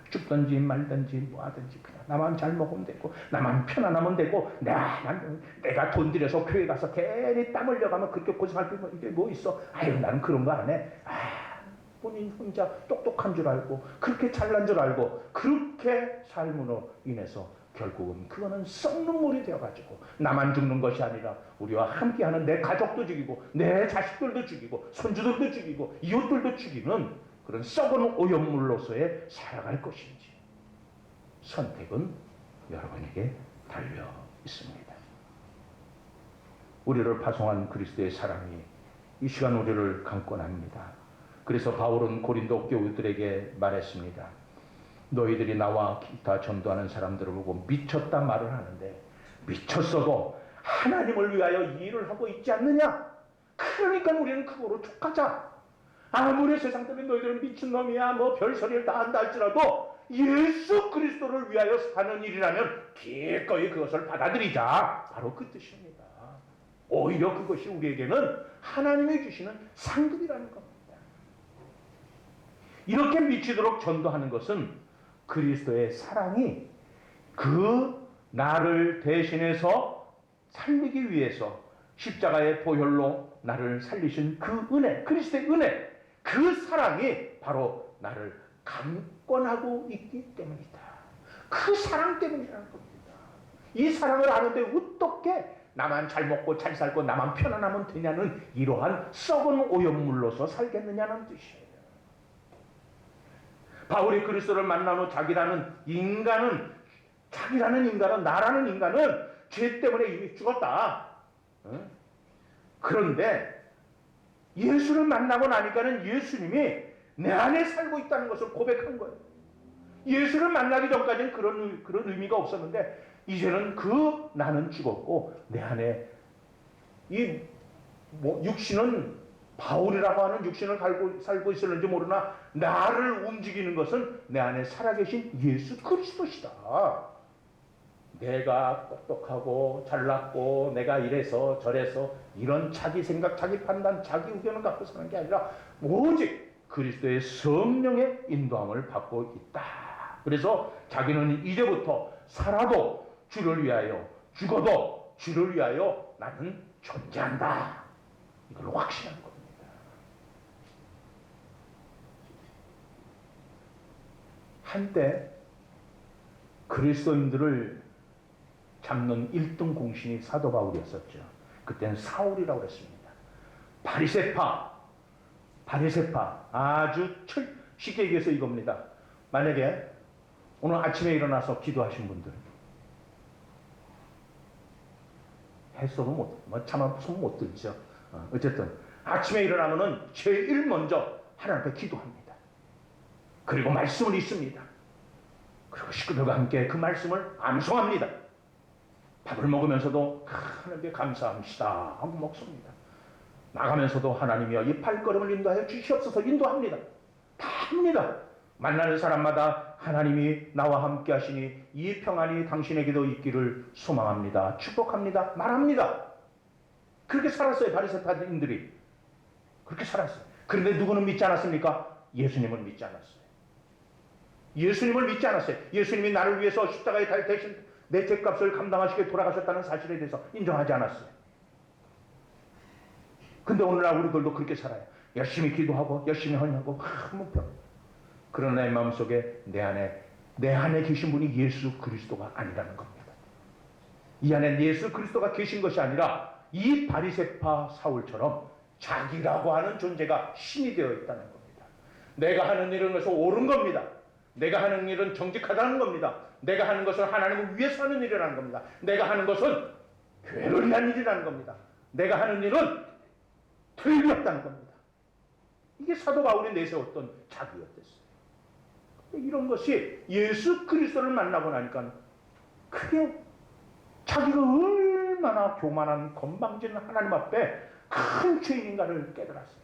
죽든지 말든지 뭐하든지 그냥 나만 잘 먹으면 되고 나만 편안하면 되고 내가 돈 들여서 교회 가서 괜히 땀 흘려가면 그렇게 고생할 게 뭐 있어. 아유 나는 그런 거 안 해. 본인 혼자 똑똑한 줄 알고 그렇게 잘난 줄 알고 그렇게 삶으로 인해서 결국은 그거는 썩는 물이 되어가지고 나만 죽는 것이 아니라 우리와 함께하는 내 가족도 죽이고 내 자식들도 죽이고 손주들도 죽이고 이웃들도 죽이는 그런 썩은 오염물로서의 살아갈 것인지, 선택은 여러분에게 달려 있습니다. 우리를 파송한 그리스도의 사랑이 이 시간 우리를 강권합니다. 그래서 바울은 고린도 교우들에게 말했습니다. 너희들이 나와 기타 전도하는 사람들을 보고 미쳤다 말을 하는데, 미쳤어도 하나님을 위하여 이 일을 하고 있지 않느냐? 그러니까 우리는 그거로 족하자. 아무리 세상 때문에 너희들은 미친놈이야 뭐 별소리를 다 한다 할지라도 예수 그리스도를 위하여 사는 일이라면 기꺼이 그것을 받아들이자. 바로 그 뜻입니다. 오히려 그것이 우리에게는 하나님이 주시는 상급이라는 겁니다. 이렇게 미치도록 전도하는 것은 그리스도의 사랑이 그 나를 대신해서 살리기 위해서 십자가의 보혈로 나를 살리신 그 은혜, 그리스도의 은혜, 그 사랑이 바로 나를 강권하고 있기 때문이다. 그 사랑 때문이라는 겁니다. 이 사랑을 아는데 어떻게 나만 잘 먹고 잘 살고 나만 편안하면 되냐는 이러한 썩은 오염물로서 살겠느냐는 뜻이에요. 바울이 그리스도를 만난 후 자기라는 인간은 나라는 인간은 죄 때문에 이미 죽었다. 그런데 예수를 만나고 나니까는 예수님이 내 안에 살고 있다는 것을 고백한 거예요. 예수를 만나기 전까지는 그런 의미가 없었는데 이제는 그 나는 죽었고 내 안에 육신은 바울이라고 하는 육신을 살고 있었는지 모르나 나를 움직이는 것은 내 안에 살아계신 예수 그리스도시다. 내가 똑똑하고 잘났고 내가 이래서 저래서 이런 자기 생각, 자기 판단, 자기 의견을 갖고 사는 게 아니라 오직 그리스도의 성령의 인도함을 받고 있다. 그래서 자기는 이제부터 살아도 주를 위하여, 죽어도 주를 위하여 나는 존재한다. 이걸 확신한 겁니다. 한때 그리스도인들을 잡는 1등 공신이 사도 바울이었었죠. 그때는 사울이라고 그랬습니다. 바리새파 아주 쉽게 얘기해서 이겁니다. 만약에 오늘 아침에 일어나서 기도하신 분들 해석은 차마 손 못 들죠. 어쨌든 아침에 일어나면은 제일 먼저 하나님 앞에 기도합니다. 그리고 말씀을 읽습니다. 그리고 식구들과 함께 그 말씀을 암송합니다. 밥을 먹으면서도 하나님께 감사합시다 하고 먹습니다. 나가면서도 하나님이여 이 발걸음을 인도하여 주시옵소서 인도합니다. 다 합니다. 만나는 사람마다 하나님이 나와 함께 하시니 이 평안이 당신에게도 있기를 소망합니다. 축복합니다. 말합니다. 그렇게 살았어요. 바리새파인들이 그렇게 살았어요. 그런데 누구는 믿지 않았습니까? 예수님은 믿지 않았어요. 예수님을 믿지 않았어요. 예수님이 나를 위해서 십자가에 달 대신 내 죄값을 감당하시게 돌아가셨다는 사실에 대해서 인정하지 않았어요. 근데 오늘날 우리들도 그렇게 살아요. 열심히 기도하고 열심히 헌혈하고 그러나 내 마음속에 내 안에 계신 분이 예수 그리스도가 아니라는 겁니다. 이 안에 예수 그리스도가 계신 것이 아니라 이 바리새파 사울처럼 자기라고 하는 존재가 신이 되어 있다는 겁니다. 내가 하는 일은 것은 옳은 겁니다. 내가 하는 일은 정직하다는 겁니다. 내가 하는 것은 하나님을 위해서 하는 일이라는 겁니다. 내가 하는 것은 교회를 위한 일이라는 겁니다. 내가 하는 일은 틀렸다는 겁니다. 이게 사도 바울이 내세웠던 자기였댔어요. 이런 것이 예수 그리스도를 만나고 나니까 그게 자기가 얼마나 교만한 건방진 하나님 앞에 큰 죄인인가를 깨달았어요.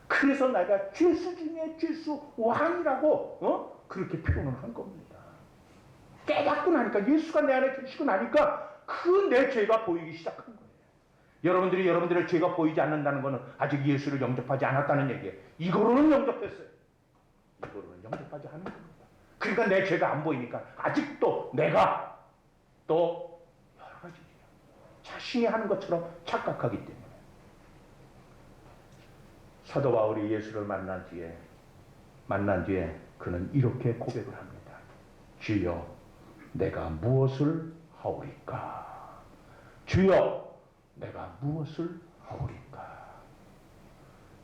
그래서 내가 죄수 중에 죄수 왕이라고 그렇게 표현을 한 겁니다. 깨닫고 나니까 예수가 내 안에 계시고 나니까 그 내 죄가 보이기 시작한 거예요. 여러분들이 여러분들의 죄가 보이지 않는다는 것은 아직 예수를 영접하지 않았다는 얘기예요. 이거로는 영접했어요. 이거로는 영접하지 않는 겁니다. 그러니까 내 죄가 안 보이니까 아직도 내가 또 여러 가지 자신이 하는 것처럼 착각하기 때문에 사도 바울이 예수를 만난 뒤에 그는 이렇게 고백을 합니다. 주여 내가 무엇을 하오리까? 주여 내가 무엇을 하오리까?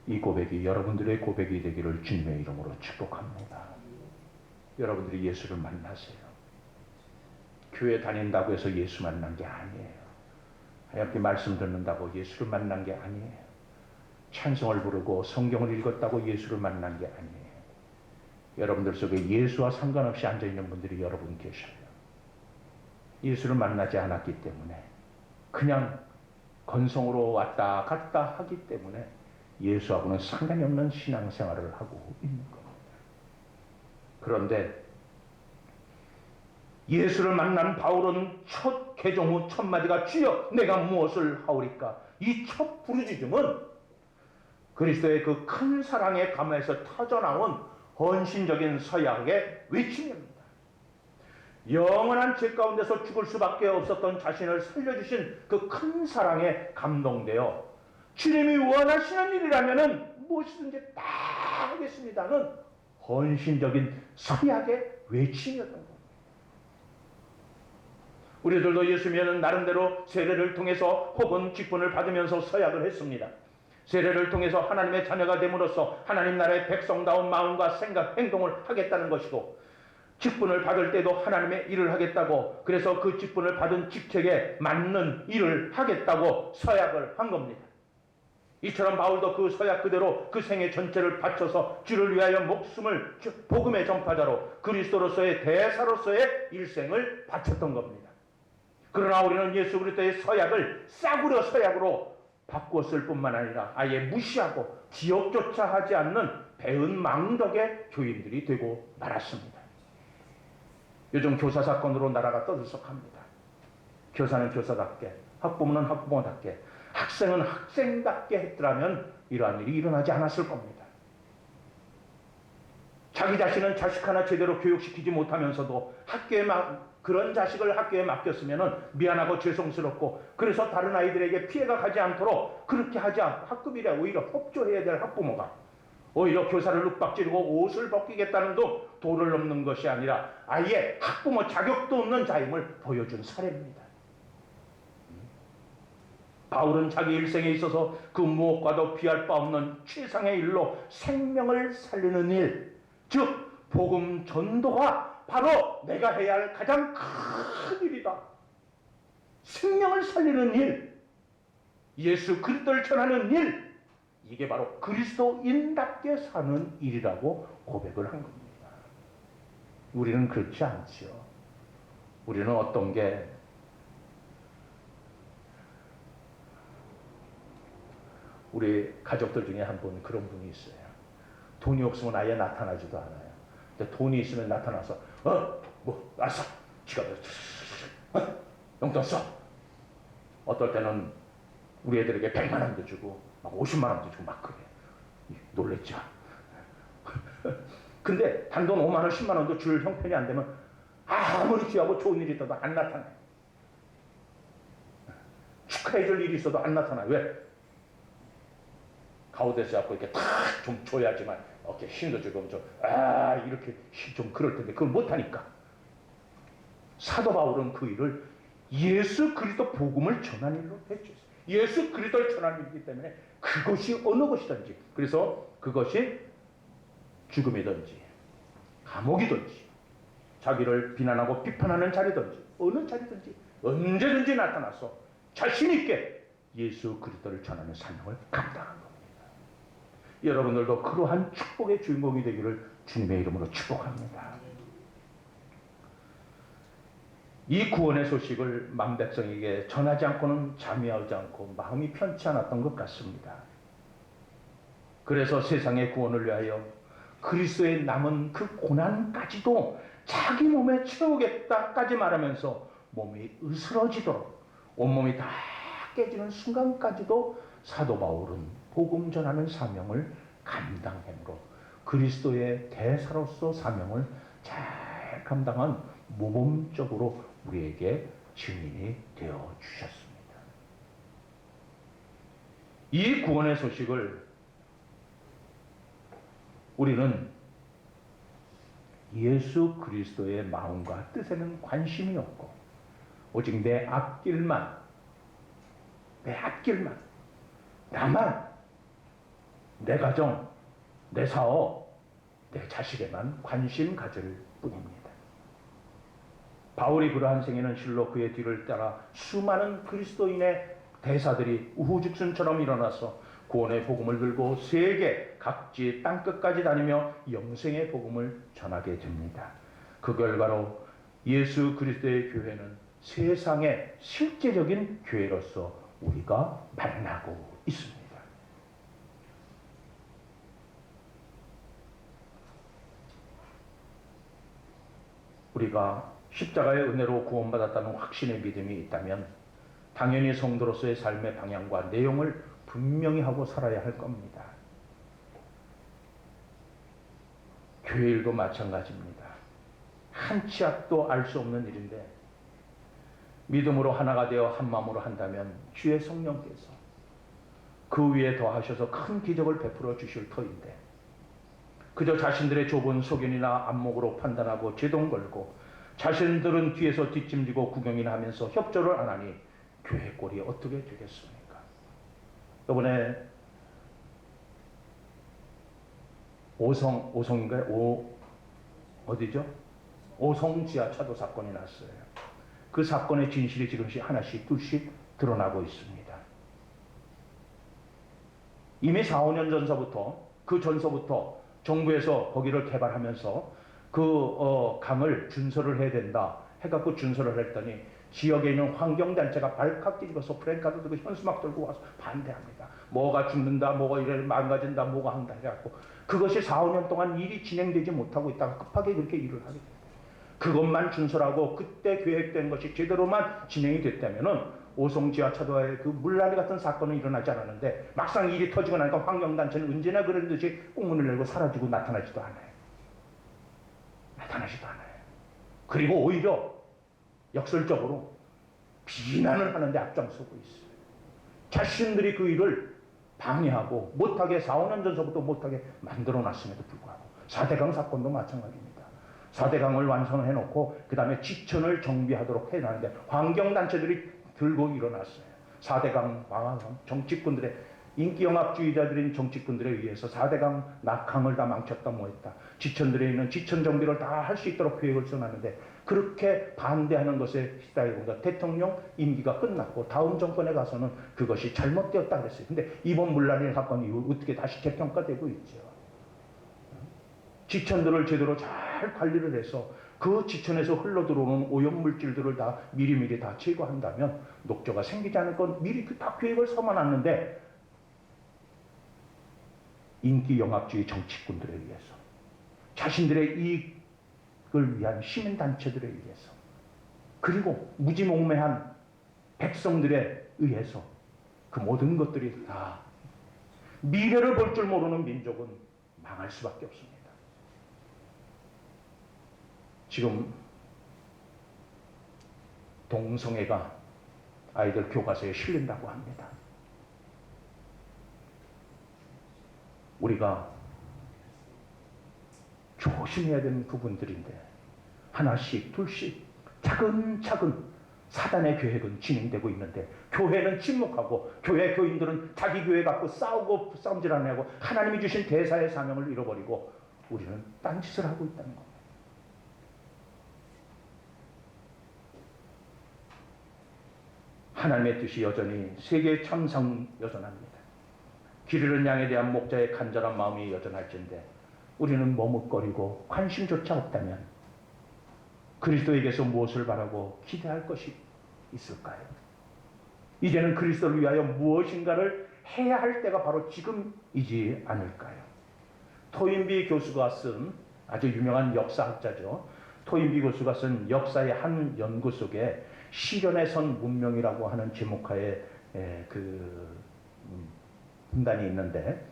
이 고백이 여러분들의 고백이 되기를 주님의 이름으로 축복합니다. 여러분들이 예수를 만나세요. 교회 다닌다고 해서 예수 만난 게 아니에요. 하얗게 말씀 듣는다고 예수를 만난 게 아니에요. 찬송을 부르고 성경을 읽었다고 예수를 만난 게 아니에요. 여러분들 속에 예수와 상관없이 앉아있는 분들이 여러분 계셔요. 예수를 만나지 않았기 때문에 그냥 건성으로 왔다 갔다 하기 때문에 예수하고는 상관이 없는 신앙생활을 하고 있는 겁니다. 그런데 예수를 만난 바울은 첫 개종 후 첫 마디가 주여 내가 무엇을 하오리까? 이 첫 부르짖음은 그리스도의 그 큰 사랑의 감에서 터져나온 헌신적인 서약의 외침입니다. 영원한 죄 가운데서 죽을 수밖에 없었던 자신을 살려주신 그 큰 사랑에 감동되어 주님이 원하시는 일이라면 무엇이든지 다 하겠습니다는 헌신적인 서약의 외침이었던 겁니다. 우리들도 예수 믿는 나름대로 세례를 통해서 혹은 직분을 받으면서 서약을 했습니다. 세례를 통해서 하나님의 자녀가 됨으로써 하나님 나라의 백성다운 마음과 생각, 행동을 하겠다는 것이고, 직분을 받을 때도 하나님의 일을 하겠다고, 그래서 그 직분을 받은 직책에 맞는 일을 하겠다고 서약을 한 겁니다. 이처럼 바울도 그 서약 그대로 그 생애 전체를 바쳐서 주를 위하여 목숨을 복음의 전파자로 그리스도로서의 대사로서의 일생을 바쳤던 겁니다. 그러나 우리는 예수 그리스도의 서약을 싸구려 서약으로 바꾸었을 뿐만 아니라 아예 무시하고 기억조차 하지 않는 배은 망덕의 교인들이 되고 말았습니다. 요즘 교사 사건으로 나라가 떠들썩합니다. 교사는 교사답게, 학부모는 학부모답게, 학생은 학생답게 했더라면 이러한 일이 일어나지 않았을 겁니다. 자기 자신은 자식 하나 제대로 교육시키지 못하면서도 그런 자식을 학교에 맡겼으면 미안하고 죄송스럽고, 그래서 다른 아이들에게 피해가 가지 않도록 그렇게 하지 않고 학급일에 오히려 협조해야 될 학부모가 오히려 교사를 윽박지르고 옷을 벗기겠다는 등 도를 넘는 것이 아니라 아예 학부모 자격도 없는 자임을 보여준 사례입니다. 바울은 자기 일생에 있어서 그 무엇과도 비할 바 없는 최상의 일로 생명을 살리는 일, 즉 복음 전도가 바로 내가 해야 할 가장 큰 일이다. 생명을 살리는 일, 예수 그리스도를 전하는 일, 이게 바로 그리스도인답게 사는 일이라고 고백을 한 겁니다. 우리는 그렇지 않지요. 우리는 어떤 게 우리 가족들 중에 한 분 그런 분이 있어요. 돈이 없으면 아예 나타나지도 않아요. 근데 돈이 있으면 나타나서 알았어, 지갑에 용돈 써. 어떨 때는 우리 애들에게 100만 원도 주고 막 50만 원도 주고 막 그래. 놀랬죠. 근데 단돈 5만 원, 10만 원도 줄 형편이 안 되면 아무리 귀하고 좋은 일이 있어도 안 나타나요. 축하해 줄 일이 있어도 안 나타나요. 왜? 가운데서 잡고 이렇게 탁 좀 줘야지만 어깨 힘도 주고 좀 이렇게 좀 그럴 텐데 그걸 못하니까. 사도 바울은 그 일을 예수 그리스도 복음을 전하는 일로 했죠. 예수 그리스도를 전하는 일이기 때문에 그것이 어느 것이든지, 그래서 그것이 죽음이든지 감옥이든지 자기를 비난하고 비판하는 자리든지 어느 자리든지 언제든지 나타나서 자신 있게 예수 그리스도를 전하는 사명을 감당한 겁니다. 여러분들도 그러한 축복의 주인공이 되기를 주님의 이름으로 축복합니다. 이 구원의 소식을 만백성에게 전하지 않고는 잠이 오지 않고 마음이 편치 않았던 것 같습니다. 그래서 세상의 구원을 위하여 그리스도의 남은 그 고난까지도 자기 몸에 채우겠다까지 말하면서 몸이 으스러지도록 온몸이 다 깨지는 순간까지도 사도 바울은 복음 전하는 사명을 감당함으로 그리스도의 대사로서 사명을 잘 감당한 모범적으로 우리에게 증인이 되어 주셨습니다. 이 구원의 소식을 우리는 예수 그리스도의 마음과 뜻에는 관심이 없고 오직 내 앞길만, 나만, 내 가정, 내 사업, 내 자식에만 관심 가질 뿐입니다. 바울이 그러한 생애는 실로 그의 뒤를 따라 수많은 그리스도인의 대사들이 우후죽순처럼 일어나서 구원의 복음을 들고 세계 각지 땅끝까지 다니며 영생의 복음을 전하게 됩니다. 그 결과로 예수 그리스도의 교회는 세상의 실제적인 교회로서 우리가 만나고 있습니다. 우리가 십자가의 은혜로 구원받았다는 확신의 믿음이 있다면 당연히 성도로서의 삶의 방향과 내용을 분명히 하고 살아야 할 겁니다. 교회 일도 마찬가지입니다. 한 치 앞도 알 수 없는 일인데 믿음으로 하나가 되어 한 마음으로 한다면 주의 성령께서 그 위에 더하셔서 큰 기적을 베풀어 주실 터인데 그저 자신들의 좁은 소견이나 안목으로 판단하고 제동 걸고 자신들은 뒤에서 뒷짐지고 구경이나 하면서 협조를 안 하니 교회 꼴이 어떻게 되겠습니까? 이번에 오송인가요? 어디죠? 오송 지하차도 사건이 났어요. 그 사건의 진실이 지금씩 하나씩 둘씩 드러나고 있습니다. 이미 4, 5년 전서부터 그 전서부터 정부에서 거기를 개발하면서 그 강을 준설을 해야 된다 해갖고 준설을 했더니 지역에 있는 환경단체가 발칵 뒤집어서 프랭카드 들고 현수막 들고 와서 반대합니다. 뭐가 죽는다, 뭐가 이래 망가진다, 뭐가 한다 해갖고 그것이 4, 5년 동안 일이 진행되지 못하고 있다가 급하게 그렇게 일을 하게 됩니다. 그것만 준설하고 그때 계획된 것이 제대로만 진행이 됐다면은 오송 지하차도에 그 물난리 같은 사건은 일어나지 않았는데 막상 일이 터지고 나니까 환경단체는 언제나 그런 듯이 꽁문을 열고 사라지고 나타나지도 않아요. 나타나지도 않아요. 그리고 오히려 역설적으로 비난을 하는데 앞장서고 있어요. 자신들이 그 일을 방해하고 못하게 4, 5년 전서부터 못하게 만들어놨음에도 불구하고 4대강 사건도 마찬가지입니다. 4대강을 완성을 해놓고 그 다음에 지천을 정비하도록 해놨는데 환경단체들이 들고 일어났어요. 4대강 방화강 정치꾼들의 인기영합주의자들인 정치꾼들에 의해서 4대강 낙강을 다 망쳤다 뭐했다. 지천들에 있는 지천 정비를 다 할 수 있도록 계획을 써놨는데 그렇게 반대하는 것에 시달리고 대통령 임기가 끝났고 다음 정권에 가서는 그것이 잘못되었다 그랬어요. 근데 이번 물난리 사건 이후 어떻게 다시 재평가되고 있죠. 지천들을 제대로 잘 관리를 해서 그 지천에서 흘러들어오는 오염물질들을 다 미리미리 다 제거한다면 녹조가 생기지 않을 건 미리 다 계획을 삼아놨는데 인기영합주의 정치꾼들에 의해서 자신들의 이익을 위한 시민단체들에 의해서 그리고 무지몽매한 백성들에 의해서 그 모든 것들이 다 미래를 볼 줄 모르는 민족은 망할 수밖에 없습니다. 지금 동성애가 아이들 교과서에 실린다고 합니다. 우리가 조심해야 되는 부분들인데 하나씩 둘씩 차근차근 사단의 계획은 진행되고 있는데 교회는 침묵하고 교회 교인들은 자기 교회 갖고 싸우고 싸움질 안 하고 하나님이 주신 대사의 사명을 잃어버리고 우리는 딴짓을 하고 있다는 겁니다. 하나님의 뜻이 여전히 세계의 참상 여전합니다. 길 잃은 양에 대한 목자의 간절한 마음이 여전할진데 우리는 머뭇거리고 관심조차 없다면 그리스도에게서 무엇을 바라고 기대할 것이 있을까요? 이제는 그리스도를 위하여 무엇인가를 해야 할 때가 바로 지금이지 않을까요? 토인비 교수가 쓴 아주 유명한 역사학자죠. 토인비 교수가 쓴 역사의 한 연구 속에 시련의 선 문명이라고 하는 제목하에 그 분단이 있는데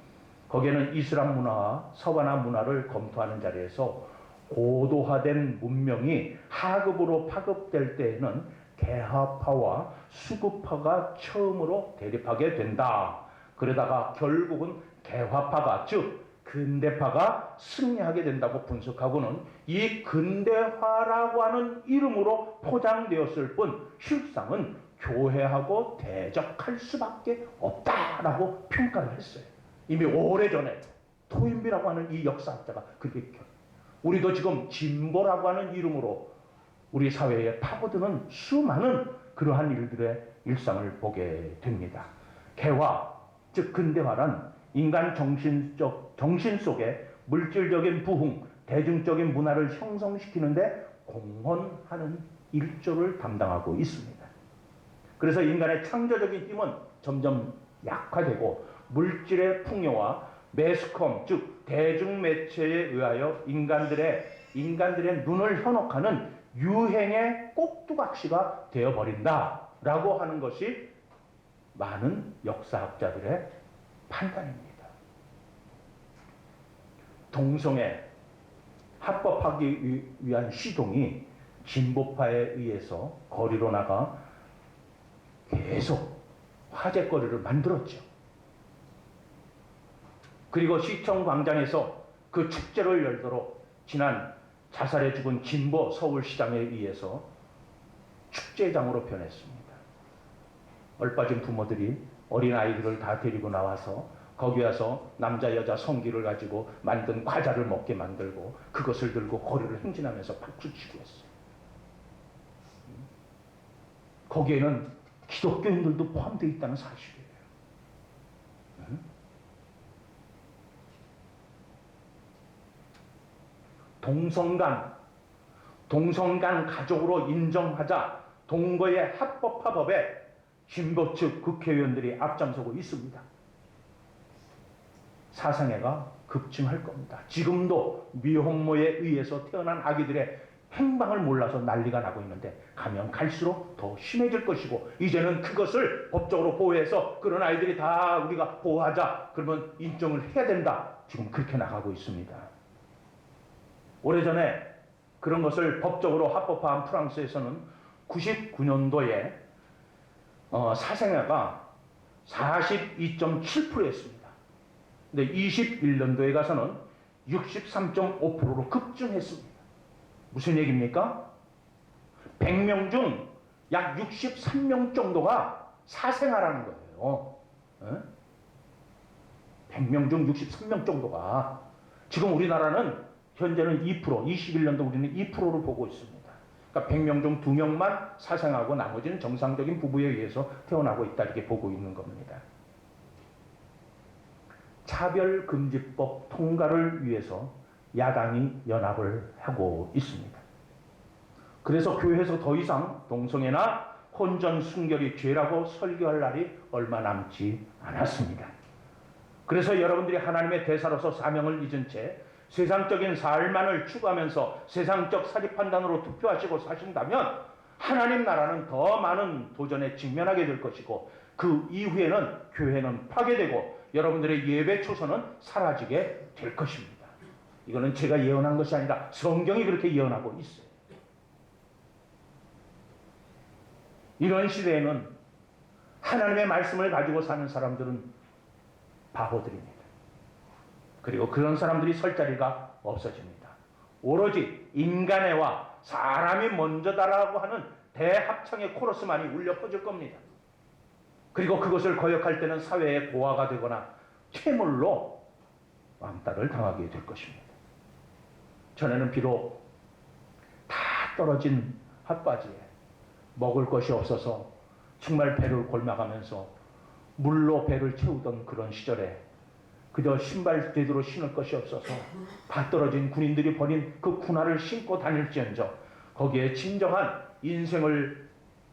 거기에는 이슬람 문화와 서바나 문화를 검토하는 자리에서 고도화된 문명이 하급으로 파급될 때에는 개화파와 수급파가 처음으로 대립하게 된다. 그러다가 결국은 개화파가 즉 근대파가 승리하게 된다고 분석하고는 이 근대화라고 하는 이름으로 포장되었을 뿐 실상은 교회하고 대적할 수밖에 없다라고 평가를 했어요. 이미 오래전에 토인비라고 하는 이 역사학자가 그렇게 우리도 지금 진보라고 하는 이름으로 우리 사회에 파고드는 수많은 그러한 일들의 일상을 보게 됩니다. 개화, 즉 근대화란 인간 정신 속에 물질적인 부흥, 대중적인 문화를 형성시키는데 공헌하는 일조를 담당하고 있습니다. 그래서 인간의 창조적인 힘은 점점 약화되고 물질의 풍요와 매스컴, 즉 대중매체에 의하여 인간들의 눈을 현혹하는 유행의 꼭두각시가 되어버린다라고 하는 것이 많은 역사학자들의 판단입니다. 동성애, 합법하기 위한 시동이 진보파에 의해서 거리로 나가 계속 화제거리를 만들었죠. 그리고 시청 광장에서 그 축제를 열도록 지난 자살해 죽은 진보 서울시장에 의해서 축제장으로 변했습니다. 얼빠진 부모들이 어린아이들을 다 데리고 나와서 거기 와서 남자 여자 성기를 가지고 만든 과자를 먹게 만들고 그것을 들고 거리를 행진하면서 박수치고 했어요. 거기에는 기독교인들도 포함되어 있다는 사실이에요. 동성간 가족으로 인정하자 동거의 합법화법에 진보 측 국회의원들이 앞장서고 있습니다. 사상애가 급증할 겁니다. 지금도 미혼모에 의해서 태어난 아기들의 행방을 몰라서 난리가 나고 있는데 가면 갈수록 더 심해질 것이고 이제는 그것을 법적으로 보호해서 그런 아이들이 다 우리가 보호하자 그러면 인정을 해야 된다. 지금 그렇게 나가고 있습니다. 오래전에 그런 것을 법적으로 합법화한 프랑스에서는 99년도에 사생아가 42.7%였습니다. 근데 21년도에 가서는 63.5%로 급증했습니다. 무슨 얘기입니까? 100명 중 약 63명 정도가 사생아라는 거예요. 100명 중 63명 정도가. 지금 우리나라는 현재는 2%, 21년도 우리는 2%를 보고 있습니다. 그러니까 100명 중 2명만 사생아고 나머지는 정상적인 부부에 의해서 태어나고 있다 이렇게 보고 있는 겁니다. 차별금지법 통과를 위해서 야당이 연합을 하고 있습니다. 그래서 교회에서 더 이상 동성애나 혼전 순결이 죄라고 설교할 날이 얼마 남지 않았습니다. 그래서 여러분들이 하나님의 대사로서 사명을 잊은 채 세상적인 삶만을 추구하면서 세상적 사지 판단으로 투표하시고 사신다면 하나님 나라는 더 많은 도전에 직면하게 될 것이고 그 이후에는 교회는 파괴되고 여러분들의 예배 초소는 사라지게 될 것입니다. 이거는 제가 예언한 것이 아니라 성경이 그렇게 예언하고 있어요. 이런 시대에는 하나님의 말씀을 가지고 사는 사람들은 바보들입니다. 그리고 그런 사람들이 설 자리가 없어집니다. 오로지 인간애와 사람이 먼저다라고 하는 대합창의 코러스만이 울려 퍼질 겁니다. 그리고 그것을 거역할 때는 사회의 고아가 되거나 퇴물로 왕따를 당하게 될 것입니다. 전에는 비록 다 떨어진 핫바지에 먹을 것이 없어서 정말 배를 골마가면서 물로 배를 채우던 그런 시절에 그저 신발 제대로 신을 것이 없어서 다 떨어진 군인들이 버린 그 군화를 신고 다닐지언정 거기에 진정한 인생을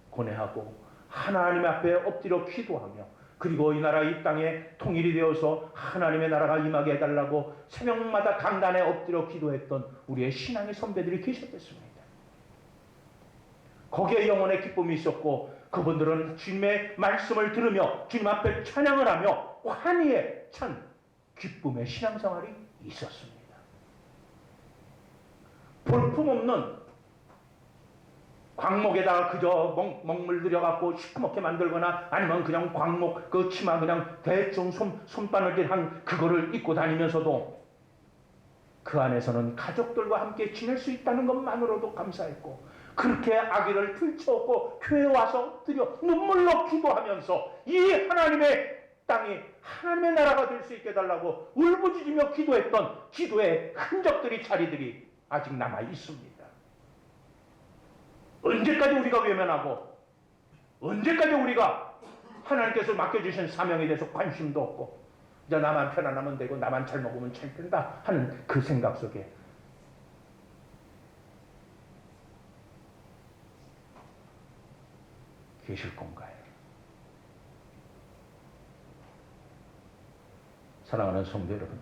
고뇌하고 하나님 앞에 엎드려 기도하며 그리고 이 나라 이 땅에 통일이 되어서 하나님의 나라가 임하게 해달라고 새벽마다 강단에 엎드려 기도했던 우리의 신앙의 선배들이 계셨습니다. 거기에 영혼의 기쁨이 있었고 그분들은 주님의 말씀을 들으며 주님 앞에 찬양을 하며 환희에 찬 기쁨의 신앙생활이 있었습니다. 볼품없는 광목에다가 그저 먹물 들여갖고 시커멓게 만들거나 아니면 그냥 광목 그 치마 그냥 대충 손바늘질 한 그거를 입고 다니면서도 그 안에서는 가족들과 함께 지낼 수 있다는 것만으로도 감사했고 그렇게 아기를 들쳐업고 교회에 와서 엎드려 눈물로 기도하면서 이 하나님의 땅이 하나님의 나라가 될 수 있게 해달라고 울부짖으며 기도했던 기도의 흔적들이 자리들이 아직 남아 있습니다. 언제까지 우리가 외면하고 언제까지 우리가 하나님께서 맡겨주신 사명에 대해서 관심도 없고 이제 나만 편안하면 되고 나만 잘 먹으면 잘 된다 하는 그 생각 속에 계실 건가요? 사랑하는 성도 여러분,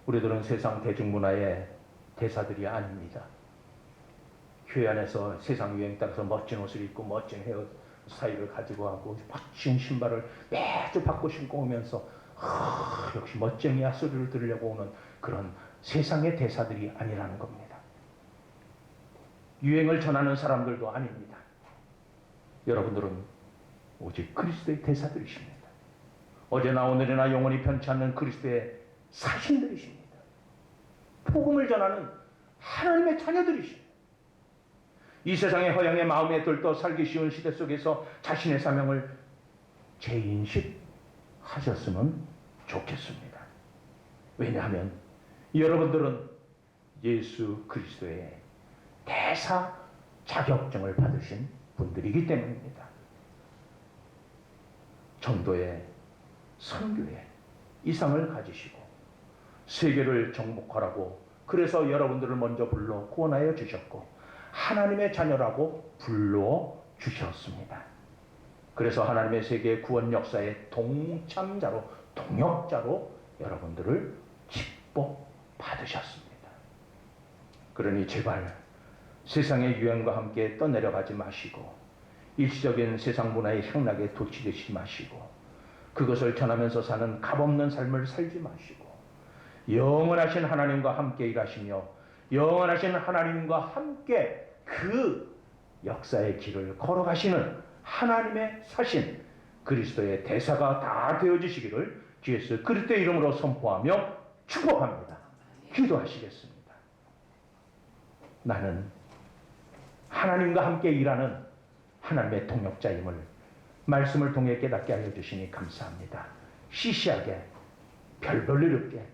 우리들은 세상 대중문화의 대사들이 아닙니다. 교회 안에서 세상 유행 따라서 멋진 옷을 입고 멋진 헤어스타일을 가지고 하고 멋진 신발을 매주 바꿔 신고 오면서 역시 멋쟁이야 소리를 들으려고 오는 그런 세상의 대사들이 아니라는 겁니다. 유행을 전하는 사람들도 아닙니다. 여러분들은 오직 그리스도의 대사들이십니다. 어제나 오늘이나 영원히 변치 않는 그리스도의 사신들이십니다. 복음을 전하는 하나님의 자녀들이십니다. 이 세상의 허영의 마음에 들떠 살기 쉬운 시대 속에서 자신의 사명을 재인식하셨으면 좋겠습니다. 왜냐하면 여러분들은 예수 그리스도의 대사 자격증을 받으신 분들이기 때문입니다. 전도의 선교의 이상을 가지시고 세계를 정복하라고 그래서 여러분들을 먼저 불러 구원하여 주셨고 하나님의 자녀라고 불러 주셨습니다. 그래서 하나님의 세계 구원 역사의 동참자로 동역자로 여러분들을 축복받으셨습니다. 그러니 제발 세상의 유행과 함께 떠내려가지 마시고 일시적인 세상 문화의 향락에 도취되지 마시고 그것을 전하면서 사는 값없는 삶을 살지 마시고 영원하신 하나님과 함께 일하시며 영원하신 하나님과 함께 그 역사의 길을 걸어가시는 하나님의 사신 그리스도의 대사가 다 되어지시기를 주 예수 그리스도의 이름으로 선포하며 축복합니다. 기도하시겠습니다. 나는 하나님과 함께 일하는 하나님의 동역자임을 말씀을 통해 깨닫게 알려주시니 감사합니다. 시시하게 별 볼일 없게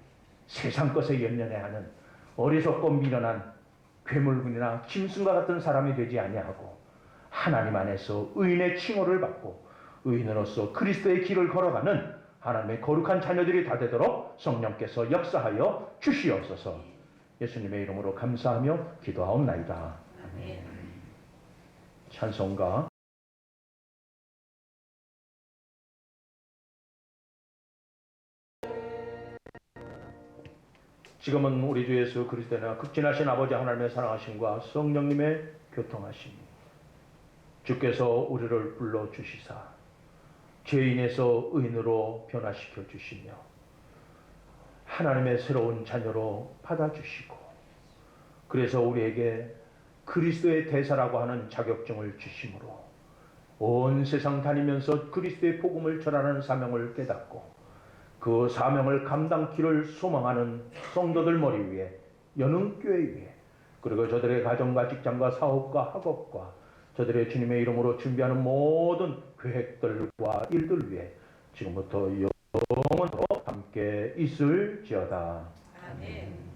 세상 것에 연연해하는 어리석고 미련한 괴물군이나 짐승과 같은 사람이 되지 아니하고 하나님 안에서 의인의 칭호를 받고 의인으로서 그리스도의 길을 걸어가는 하나님의 거룩한 자녀들이 다 되도록 성령께서 역사하여 주시옵소서. 예수님의 이름으로 감사하며 기도하옵나이다. 아멘. 찬송가 지금은 우리 주 예수 그리스도나 극진하신 아버지 하나님의 사랑하심과 성령님의 교통하심 주께서 우리를 불러주시사 죄인에서 의인으로 변화시켜 주시며 하나님의 새로운 자녀로 받아주시고 그래서 우리에게 그리스도의 대사라고 하는 자격증을 주심으로 온 세상 다니면서 그리스도의 복음을 전하는 사명을 깨닫고 그 사명을 감당키를 소망하는 성도들 머리 위에 연흥교회 위에 그리고 저들의 가정과 직장과 사업과 학업과 저들의 주님의 이름으로 준비하는 모든 계획들과 일들 위에 지금부터 영원토록 함께 있을지어다. 아멘.